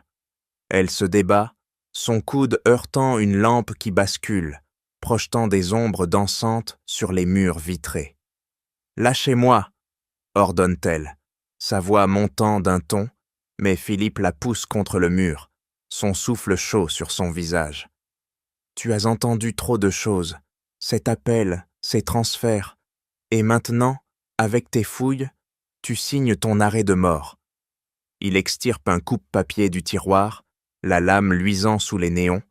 Elle se débat, son coude heurtant une lampe qui bascule, projetant des ombres dansantes sur les murs vitrés. « Lâchez-moi !» ordonne-t-elle, sa voix montant d'un ton, mais Philippe la pousse contre le mur, son souffle chaud sur son visage. « Tu as entendu trop de choses, cet appel, ces transferts, et maintenant, avec tes fouilles, tu signes ton arrêt de mort. » Il extirpe un coupe-papier du tiroir, la lame luisant sous les néons,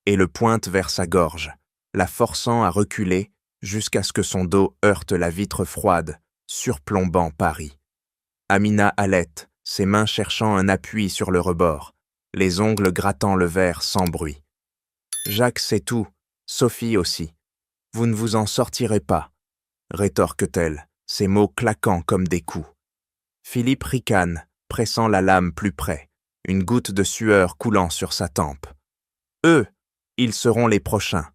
et le pointe vers sa gorge, la forçant à reculer jusqu'à ce que son dos heurte la vitre froide, surplombant Paris. Amina halète, ses mains cherchant un appui sur le rebord, les ongles grattant le verre sans bruit. Jacques sait tout, Sophie aussi. Vous ne vous en sortirez pas, rétorque-t-elle, ses mots claquant comme des coups. Philippe ricane, pressant la lame plus près, une goutte de sueur coulant sur sa tempe. Eux, ils seront les prochains.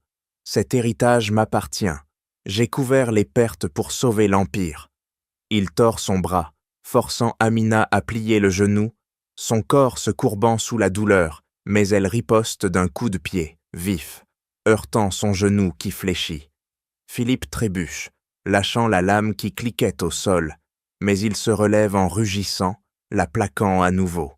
Cet héritage m'appartient. J'ai couvert les pertes pour sauver l'Empire. Il tord son bras, forçant Amina à plier le genou, son corps se courbant sous la douleur, mais elle riposte d'un coup de pied, vif, heurtant son genou qui fléchit. Philippe trébuche, lâchant la lame qui cliquait au sol, mais il se relève en rugissant, la plaquant à nouveau.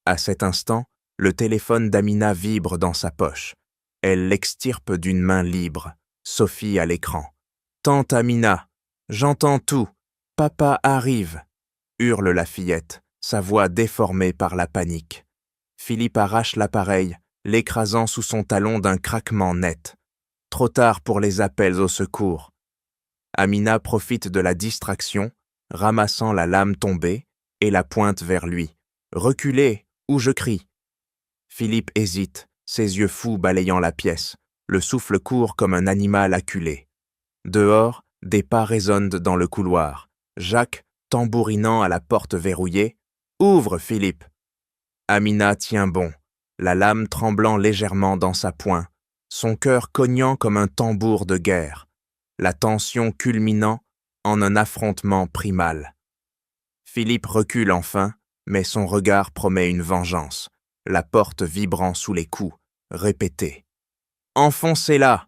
À cet instant, le téléphone d'Amina vibre dans sa poche. Elle l'extirpe d'une main libre, Sophie à l'écran. « Tante Amina, j'entends tout. Papa arrive !» hurle la fillette, sa voix déformée par la panique. Philippe arrache l'appareil, l'écrasant sous son talon d'un craquement net. Trop tard pour les appels au secours. Amina profite de la distraction, ramassant la lame tombée, et la pointe vers lui. « Reculez, ou je crie !» Philippe hésite, ses yeux fous balayant la pièce, le souffle court comme un animal acculé. Dehors, des pas résonnent dans le couloir. Jacques, tambourinant à la porte verrouillée, « Ouvre, Philippe !» Amina tient bon, la lame tremblant légèrement dans sa poing, son cœur cognant comme un tambour de guerre, la tension culminant en un affrontement primal. Philippe recule enfin, mais son regard promet une vengeance, la porte vibrant sous les coups, répétée. « Enfoncez-la !»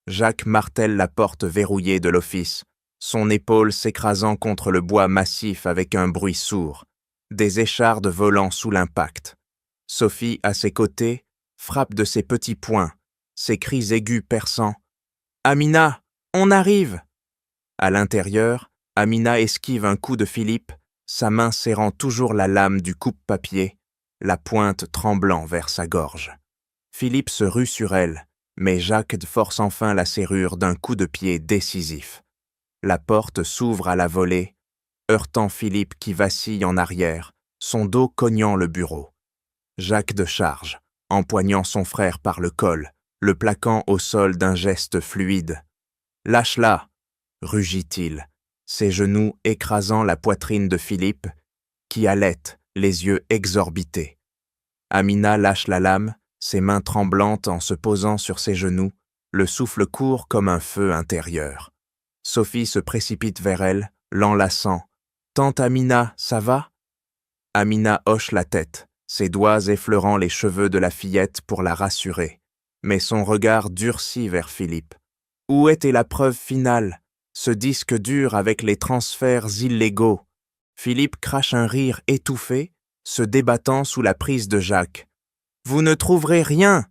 Jacques martèle la porte verrouillée de l'office, son épaule s'écrasant contre le bois massif avec un bruit sourd, des échardes volant sous l'impact. Sophie, à ses côtés, frappe de ses petits poings, ses cris aigus perçants. « Amina, on arrive !» À l'intérieur, Amina esquive un coup de Philippe, sa main serrant toujours la lame du coupe-papier, la pointe tremblant vers sa gorge. Philippe se rue sur elle, mais Jacques force enfin la serrure d'un coup de pied décisif. La porte s'ouvre à la volée, heurtant Philippe qui vacille en arrière, son dos cognant le bureau. Jacques de charge, empoignant son frère par le col, le plaquant au sol d'un geste fluide. « Lâche-la !» rugit-il, ses genoux écrasant la poitrine de Philippe, qui halète, les yeux exorbités. Amina lâche la lame, ses mains tremblantes en se posant sur ses genoux, le souffle court comme un feu intérieur. Sophie se précipite vers elle, l'enlaçant. « Tante Amina, ça va ?» Amina hoche la tête, ses doigts effleurant les cheveux de la fillette pour la rassurer, mais son regard durcit vers Philippe. Où était la preuve finale, ce disque dur avec les transferts illégaux? Philippe crache un rire étouffé, se débattant sous la prise de Jacques. « Vous ne trouverez rien !»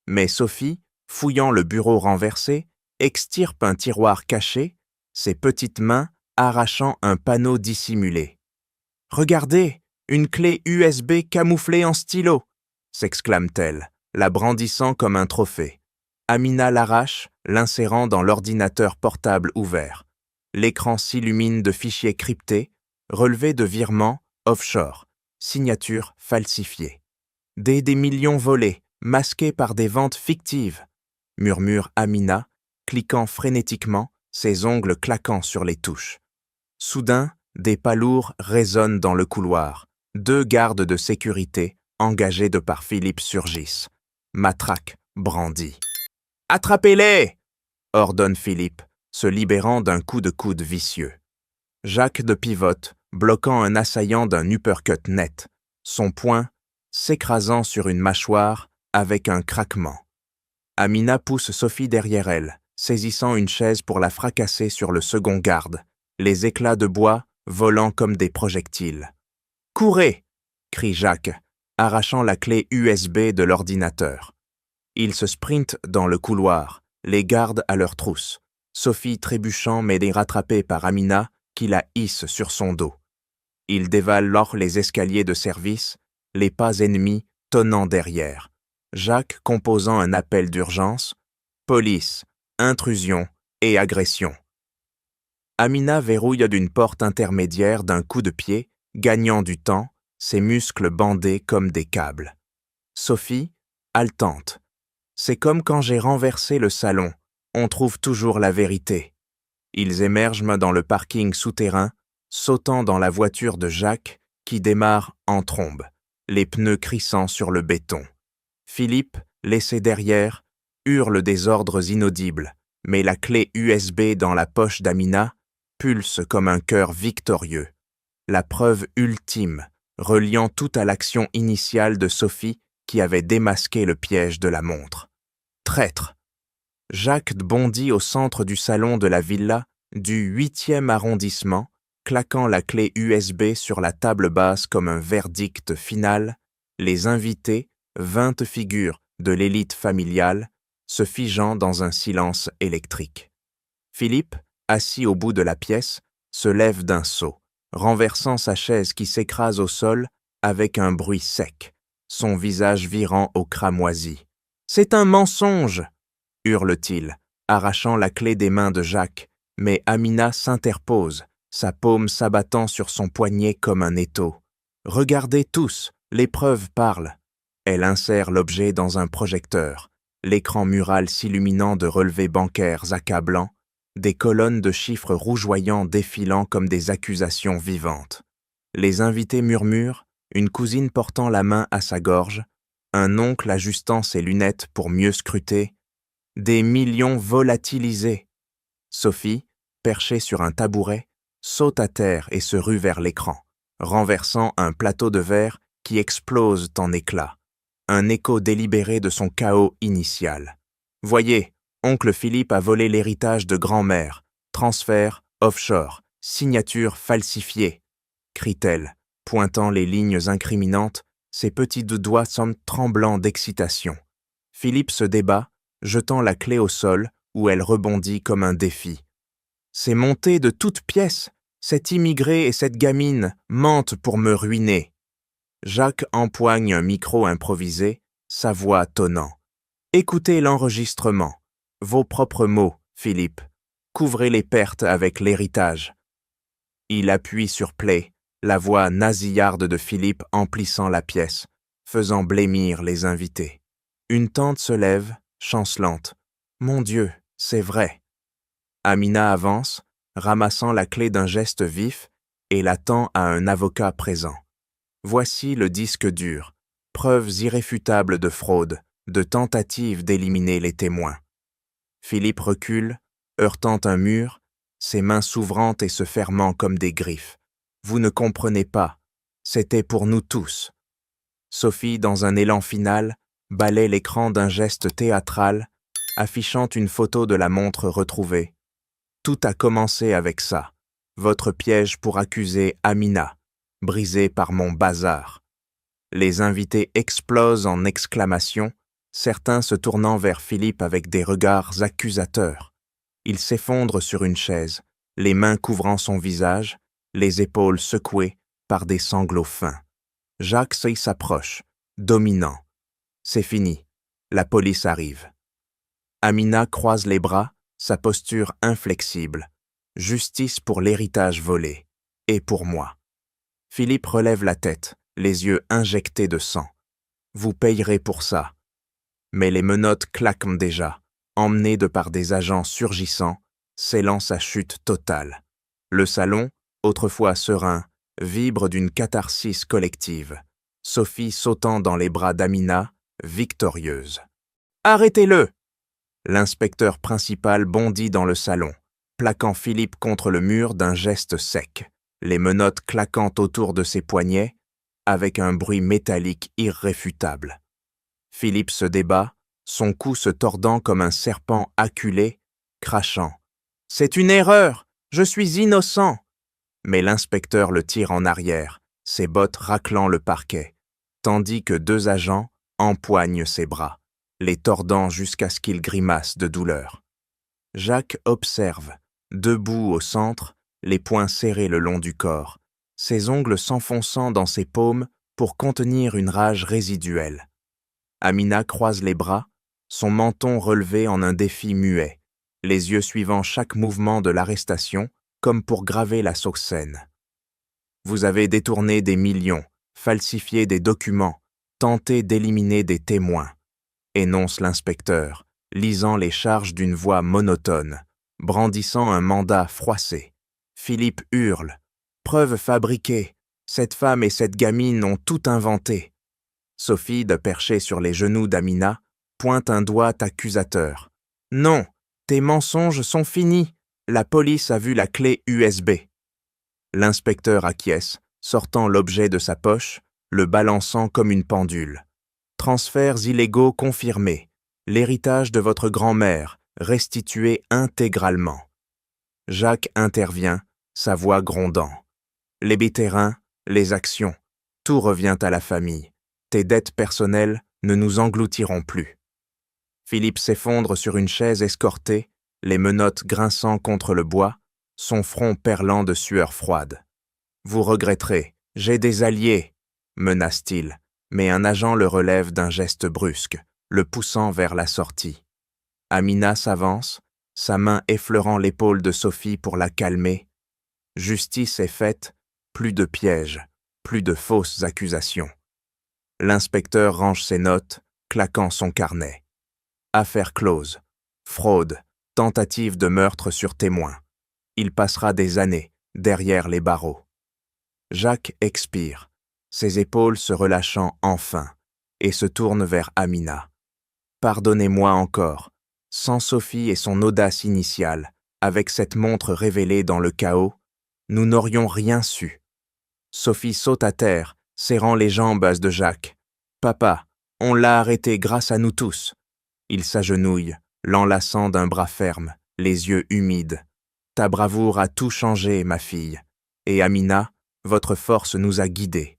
Mais Sophie, fouillant le bureau renversé, extirpe un tiroir caché, ses petites mains arrachant un panneau dissimulé. « Regardez, une clé USB camouflée en stylo !» s'exclame-t-elle, la brandissant comme un trophée. Amina l'arrache, l'insérant dans l'ordinateur portable ouvert. L'écran s'illumine de fichiers cryptés, relevés de virements offshore, signatures falsifiées. Des millions volés, masqués par des ventes fictives, murmure Amina, cliquant frénétiquement, ses ongles claquant sur les touches. Soudain, des pas lourds résonnent dans le couloir. 2 gardes de sécurité, engagés de par Philippe, surgissent. Matraque brandie. « Attrapez-les !» ordonne Philippe, se libérant d'un coup de coude vicieux. Jacques de pivote, bloquant un assaillant d'un uppercut net, son poing s'écrasant sur une mâchoire avec un craquement. Amina pousse Sophie derrière elle, saisissant une chaise pour la fracasser sur le second garde, les éclats de bois volant comme des projectiles. « Courez !» crie Jacques, arrachant la clé USB de l'ordinateur. Il se sprinte dans le couloir, les gardes à leur trousse, Sophie trébuchant mais rattrapée par Amina qui la hisse sur son dos. Il dévale alors les escaliers de service, les pas ennemis tonnant derrière. Jacques composant un appel d'urgence, police, intrusion et agression. Amina verrouille d'une porte intermédiaire d'un coup de pied, gagnant du temps, ses muscles bandés comme des câbles. Sophie, haletante. C'est comme quand j'ai renversé le salon, on trouve toujours la vérité. Ils émergent dans le parking souterrain, sautant dans la voiture de Jacques, qui démarre en trombe, les pneus crissant sur le béton. Philippe, laissé derrière, hurle des ordres inaudibles, mais la clé USB dans la poche d'Amina pulse comme un cœur victorieux. La preuve ultime, reliant tout à l'action initiale de Sophie qui avait démasqué le piège de la montre. Traître! Jacques bondit au centre du salon de la villa du 8e arrondissement, claquant la clé USB sur la table basse comme un verdict final. Les invités, 20 figures de l'élite familiale, se figeant dans un silence électrique. Philippe, assis au bout de la pièce, se lève d'un saut, renversant sa chaise qui s'écrase au sol avec un bruit sec, son visage virant au cramoisi. « C'est un mensonge !» hurle-t-il, arrachant la clé des mains de Jacques, mais Amina s'interpose, sa paume s'abattant sur son poignet comme un étau. « Regardez tous, les preuves parlent !» Elle insère l'objet dans un projecteur, l'écran mural s'illuminant de relevés bancaires accablants, des colonnes de chiffres rougeoyants défilant comme des accusations vivantes. Les invités murmurent, une cousine portant la main à sa gorge, un oncle ajustant ses lunettes pour mieux scruter. Des millions volatilisés. Sophie, perchée sur un tabouret, saute à terre et se rue vers l'écran, renversant un plateau de verre qui explose en éclats, un écho délibéré de son chaos initial. « Voyez, oncle Philippe a volé l'héritage de grand-mère, transfert, offshore, signature falsifiée », crie-t-elle, pointant les lignes incriminantes, ses petits doigts semblent tremblants d'excitation. Philippe se débat, jetant la clé au sol, où elle rebondit comme un défi. « C'est monté de toutes pièces, cet immigré et cette gamine mentent pour me ruiner. » Jacques empoigne un micro improvisé, sa voix tonnant. « Écoutez l'enregistrement. Vos propres mots, Philippe. Couvrez les pertes avec l'héritage. » Il appuie sur play, la voix nasillarde de Philippe emplissant la pièce, faisant blêmir les invités. Une tante se lève, chancelante. « Mon Dieu, c'est vrai. » Amina avance, ramassant la clé d'un geste vif et la tend à un avocat présent. Voici le disque dur, preuves irréfutables de fraude, de tentative d'éliminer les témoins. Philippe recule, heurtant un mur, ses mains s'ouvrant et se fermant comme des griffes. Vous ne comprenez pas, c'était pour nous tous. Sophie, dans un élan final, balaie l'écran d'un geste théâtral, affichant une photo de la montre retrouvée. Tout a commencé avec ça, votre piège pour accuser Amina, brisé par mon bazar. Les invités explosent en exclamations, certains se tournant vers Philippe avec des regards accusateurs. Il s'effondre sur une chaise, les mains couvrant son visage, les épaules secouées par des sanglots fins. Jacques s'approche, dominant. C'est fini, la police arrive. Amina croise les bras, sa posture inflexible. Justice pour l'héritage volé, et pour moi. Philippe relève la tête, les yeux injectés de sang. Vous payerez pour ça. Mais les menottes claquent déjà, emmenées de par des agents surgissants, scellant sa chute totale. Le salon, autrefois serein, vibre d'une catharsis collective. Sophie sautant dans les bras d'Amina, victorieuse. « Arrêtez-le !» L'inspecteur principal bondit dans le salon, plaquant Philippe contre le mur d'un geste sec, les menottes claquant autour de ses poignets, avec un bruit métallique irréfutable. Philippe se débat, son cou se tordant comme un serpent acculé, crachant. « C'est une erreur! Je suis innocent !» Mais l'inspecteur le tire en arrière, ses bottes raclant le parquet, tandis que deux agents empoignent ses bras, les tordant jusqu'à ce qu'il grimace de douleur. Jacques observe, debout au centre, les poings serrés le long du corps, ses ongles s'enfonçant dans ses paumes pour contenir une rage résiduelle. Amina croise les bras, son menton relevé en un défi muet, les yeux suivant chaque mouvement de l'arrestation, comme pour graver la scène. Vous avez détourné des millions, falsifié des documents, tenté d'éliminer des témoins, énonce l'inspecteur, lisant les charges d'une voix monotone, brandissant un mandat froissé. Philippe hurle. Preuve fabriquée. Cette femme et cette gamine ont tout inventé. Sophie, de percher sur les genoux d'Amina, pointe un doigt accusateur. Non, tes mensonges sont finis. La police a vu la clé USB. L'inspecteur acquiesce, sortant l'objet de sa poche, le balançant comme une pendule. Transferts illégaux confirmés. L'héritage de votre grand-mère, restitué intégralement. Jacques intervient, sa voix grondant. Les béterins, les actions, tout revient à la famille. Tes dettes personnelles ne nous engloutiront plus. Philippe s'effondre sur une chaise escortée, les menottes grinçant contre le bois, son front perlant de sueur froide. Vous regretterez, j'ai des alliés, menace-t-il, mais un agent le relève d'un geste brusque, le poussant vers la sortie. Amina s'avance, sa main effleurant l'épaule de Sophie pour la calmer. Justice est faite, plus de pièges, plus de fausses accusations. L'inspecteur range ses notes, claquant son carnet. Affaire close, fraude, tentative de meurtre sur témoin. Il passera des années derrière les barreaux. Jacques expire, ses épaules se relâchant enfin, et se tourne vers Amina. Pardonnez-moi encore, sans Sophie et son audace initiale, avec cette montre révélée dans le chaos, nous n'aurions rien su. Sophie saute à terre, serrant les jambes de Jacques. Papa, on l'a arrêté grâce à nous tous. Il s'agenouille, l'enlaçant d'un bras ferme, les yeux humides. Ta bravoure a tout changé, ma fille. Et Amina, votre force nous a guidés.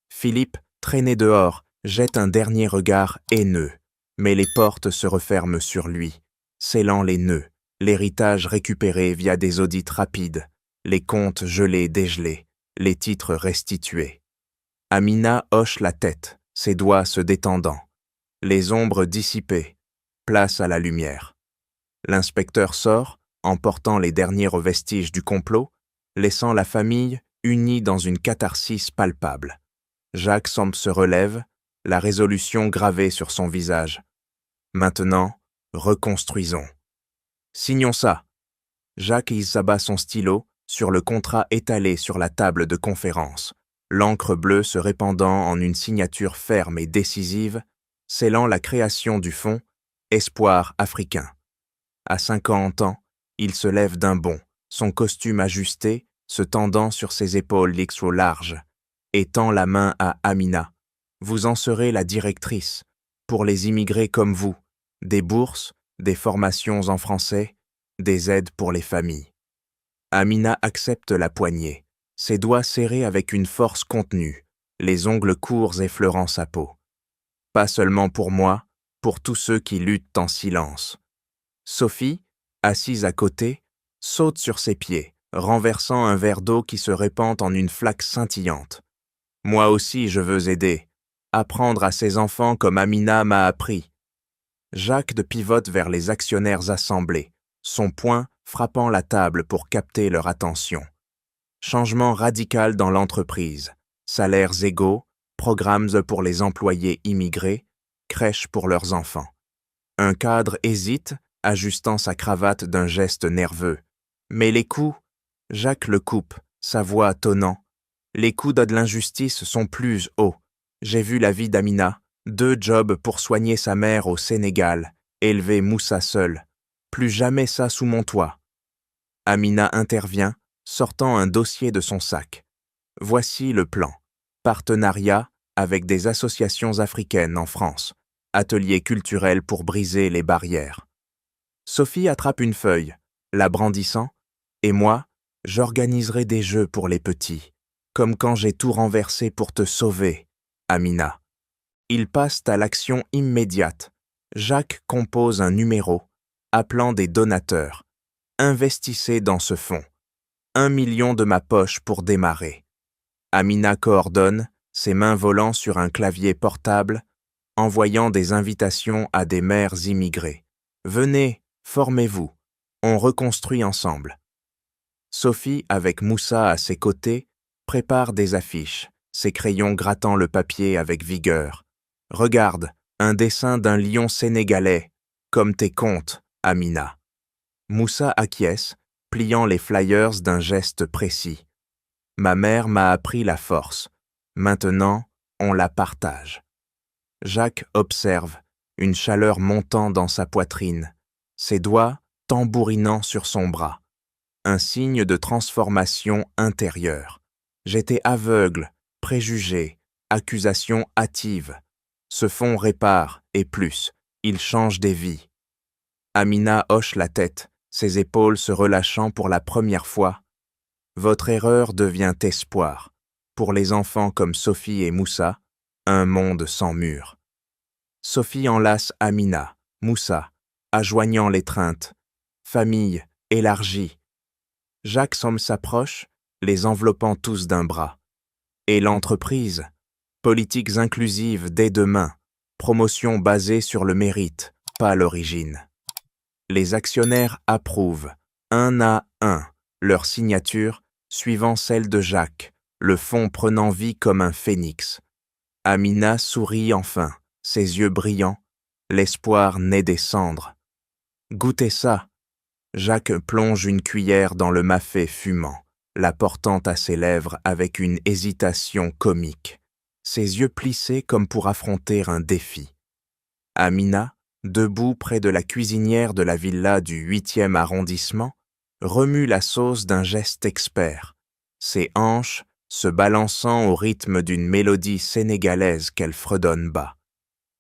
Philippe, traîné dehors, jette un dernier regard haineux, mais les portes se referment sur lui, scellant les nœuds, l'héritage récupéré via des audits rapides, les comptes gelés dégelés, les titres restitués. Amina hoche la tête, ses doigts se détendant. Les ombres dissipées, place à la lumière. L'inspecteur sort, emportant les derniers vestiges du complot, laissant la famille unie dans une catharsis palpable. Jacques semble se relève, la résolution gravée sur son visage. Maintenant, reconstruisons. Signons ça. Jacques y s'abat son stylo sur le contrat étalé sur la table de conférence, l'encre bleue se répandant en une signature ferme et décisive, scellant la création du fonds Espoir africain. À 50 ans, il se lève d'un bond, son costume ajusté, se tendant sur ses épaules l'exo large, et tend la main à Amina. Vous en serez la directrice, pour les immigrés comme vous, des bourses, des formations en français, des aides pour les familles. Amina accepte la poignée, ses doigts serrés avec une force contenue, les ongles courts effleurant sa peau. Pas seulement pour moi, pour tous ceux qui luttent en silence. Sophie, assise à côté, saute sur ses pieds, renversant un verre d'eau qui se répand en une flaque scintillante. Moi aussi je veux aider, apprendre à ces enfants comme Amina m'a appris. Jacques pivote vers les actionnaires assemblés, son poing frappant la table pour capter leur attention. Changement radical dans l'entreprise, salaires égaux, programmes pour les employés immigrés, crèches pour leurs enfants. Un cadre hésite, ajustant sa cravate d'un geste nerveux. Mais les coups, Jacques le coupe, sa voix tonnant. Les coups de l'injustice sont plus hauts. J'ai vu la vie d'Amina, 2 jobs pour soigner sa mère au Sénégal, élever Moussa seul. Plus jamais ça sous mon toit. Amina intervient, sortant un dossier de son sac. Voici le plan. Partenariat avec des associations africaines en France. Atelier culturel pour briser les barrières. Sophie attrape une feuille, la brandissant, et moi, j'organiserai des jeux pour les petits, comme quand j'ai tout renversé pour te sauver, Amina. Ils passent à l'action immédiate. Jacques compose un numéro, appelant des donateurs. Investissez dans ce fonds. 1 million de ma poche pour démarrer. Amina coordonne, ses mains volant sur un clavier portable, envoyant des invitations à des mères immigrées. « Venez, formez-vous, on reconstruit ensemble. » Sophie, avec Moussa à ses côtés, prépare des affiches, ses crayons grattant le papier avec vigueur. « Regarde, un dessin d'un lion sénégalais, comme tes contes, Amina. » Moussa acquiesce, pliant les flyers d'un geste précis. « Ma mère m'a appris la force. Maintenant, on la partage. » Jacques observe, une chaleur montant dans sa poitrine, ses doigts tambourinant sur son bras. Un signe de transformation intérieure. J'étais aveugle, préjugé, accusation hâtive. Ce fond répare, et plus, il change des vies. Amina hoche la tête, ses épaules se relâchant pour la première fois. Votre erreur devient espoir. Pour les enfants comme Sophie et Moussa, un monde sans mur. Sophie enlace Amina, Moussa, ajoignant l'étreinte. Famille élargie. Jacques s'approche, les enveloppant tous d'un bras. Et l'entreprise, politiques inclusives dès demain, promotion basée sur le mérite, pas l'origine. Les actionnaires approuvent, un à un, leur signature suivant celle de Jacques, le fonds prenant vie comme un phénix. Amina sourit enfin, ses yeux brillants, l'espoir naît des cendres. Goûtez ça. Jacques plonge une cuillère dans le mafé fumant, la portant à ses lèvres avec une hésitation comique, ses yeux plissés comme pour affronter un défi. Amina, debout près de la cuisinière de la villa du 8e arrondissement, remue la sauce d'un geste expert, ses hanches se balançant au rythme d'une mélodie sénégalaise qu'elle fredonne bas.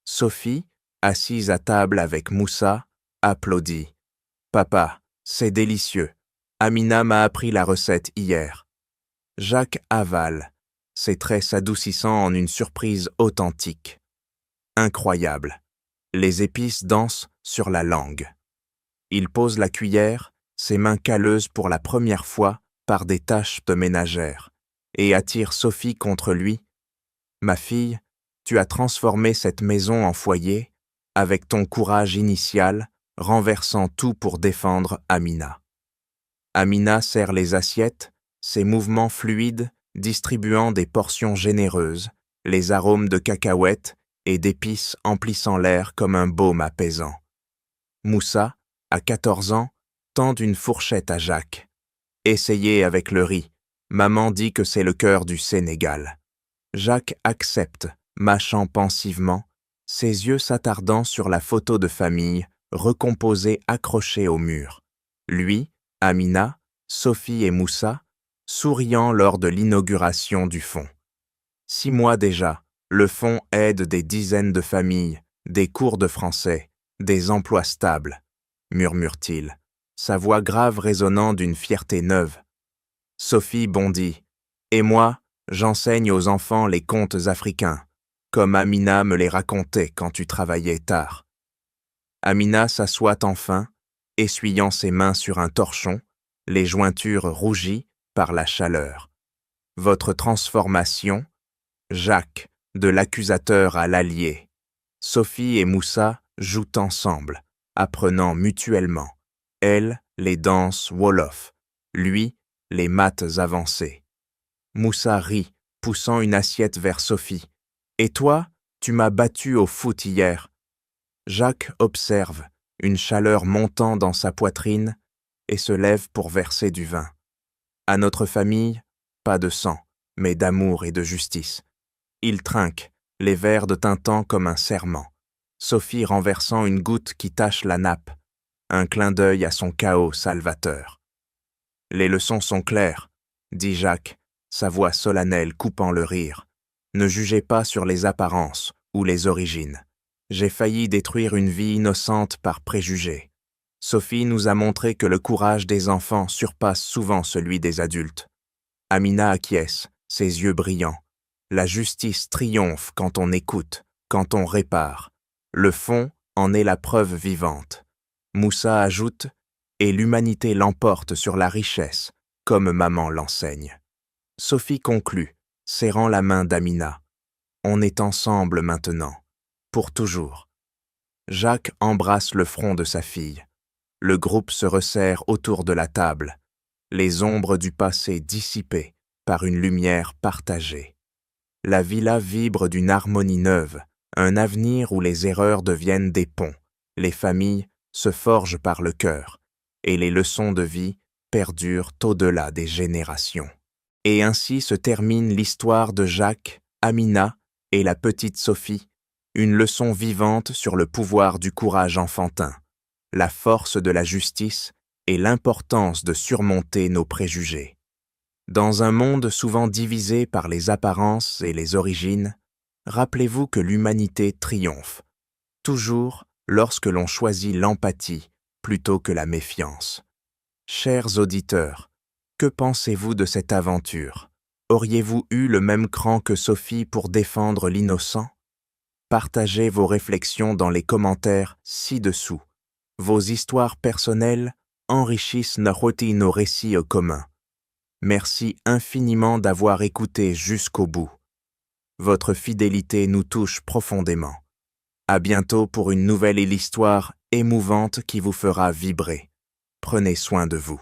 Sophie, assise à table avec Moussa, applaudit. « Papa, c'est délicieux. Amina m'a appris la recette hier. » Jacques avale, ses traits s'adoucissant en une surprise authentique. Incroyable. Les épices dansent sur la langue. Il pose la cuillère, ses mains calleuses pour la première fois par des tâches de ménagère, et attire Sophie contre lui. « Ma fille, tu as transformé cette maison en foyer, avec ton courage initial, renversant tout pour défendre Amina. » Amina serre les assiettes, ses mouvements fluides distribuant des portions généreuses, les arômes de cacahuètes et d'épices emplissant l'air comme un baume apaisant. Moussa, à 14 ans, tend une fourchette à Jacques. « Essayez avec le riz. Maman dit que c'est le cœur du Sénégal. » Jacques accepte, mâchant pensivement, ses yeux s'attardant sur la photo de famille, recomposée accrochée au mur. Lui, Amina, Sophie et Moussa, souriant lors de l'inauguration du fonds. 6 mois déjà, le fonds aide des dizaines de familles, des cours de français, des emplois stables, murmure-t-il, sa voix grave résonnant d'une fierté neuve. Sophie bondit. « Et moi, j'enseigne aux enfants les contes africains, comme Amina me les racontait quand tu travaillais tard. » Amina s'assoit enfin, essuyant ses mains sur un torchon, les jointures rougies par la chaleur. « Votre transformation, Jacques, de l'accusateur à l'allié. » Sophie et Moussa jouent ensemble, apprenant mutuellement. Elle, les danses wolof, lui, les maths avancées. Moussa rit, poussant une assiette vers Sophie. « Et toi, tu m'as battu au foot hier. » Jacques observe, une chaleur montant dans sa poitrine, et se lève pour verser du vin. À notre famille, pas de sang, mais d'amour et de justice. Il trinque, les verres de tintant comme un serment. Sophie renversant une goutte qui tache la nappe, un clin d'œil à son chaos salvateur. « Les leçons sont claires, » dit Jacques, sa voix solennelle coupant le rire. « Ne jugez pas sur les apparences ou les origines. J'ai failli détruire une vie innocente par préjugés. Sophie nous a montré que le courage des enfants surpasse souvent celui des adultes. » Amina acquiesce, ses yeux brillants. La justice triomphe quand on écoute, quand on répare. Le fond en est la preuve vivante. Moussa ajoute « Et l'humanité l'emporte sur la richesse, comme maman l'enseigne. » Sophie conclut, serrant la main d'Amina. On est ensemble maintenant, pour toujours. Jacques embrasse le front de sa fille. Le groupe se resserre autour de la table, les ombres du passé dissipées par une lumière partagée. La villa vibre d'une harmonie neuve, un avenir où les erreurs deviennent des ponts, les familles se forgent par le cœur, et les leçons de vie perdurent au-delà des générations. Et ainsi se termine l'histoire de Jacques, Amina et la petite Sophie, une leçon vivante sur le pouvoir du courage enfantin, la force de la justice et l'importance de surmonter nos préjugés. Dans un monde souvent divisé par les apparences et les origines, rappelez-vous que l'humanité triomphe, toujours lorsque l'on choisit l'empathie plutôt que la méfiance. Chers auditeurs, que pensez-vous de cette aventure? Auriez-vous eu le même cran que Sophie pour défendre l'innocent? Partagez vos réflexions dans les commentaires ci-dessous. Vos histoires personnelles enrichissent nos récits communs. Merci infiniment d'avoir écouté jusqu'au bout. Votre fidélité nous touche profondément. À bientôt pour une nouvelle histoire émouvante qui vous fera vibrer. Prenez soin de vous.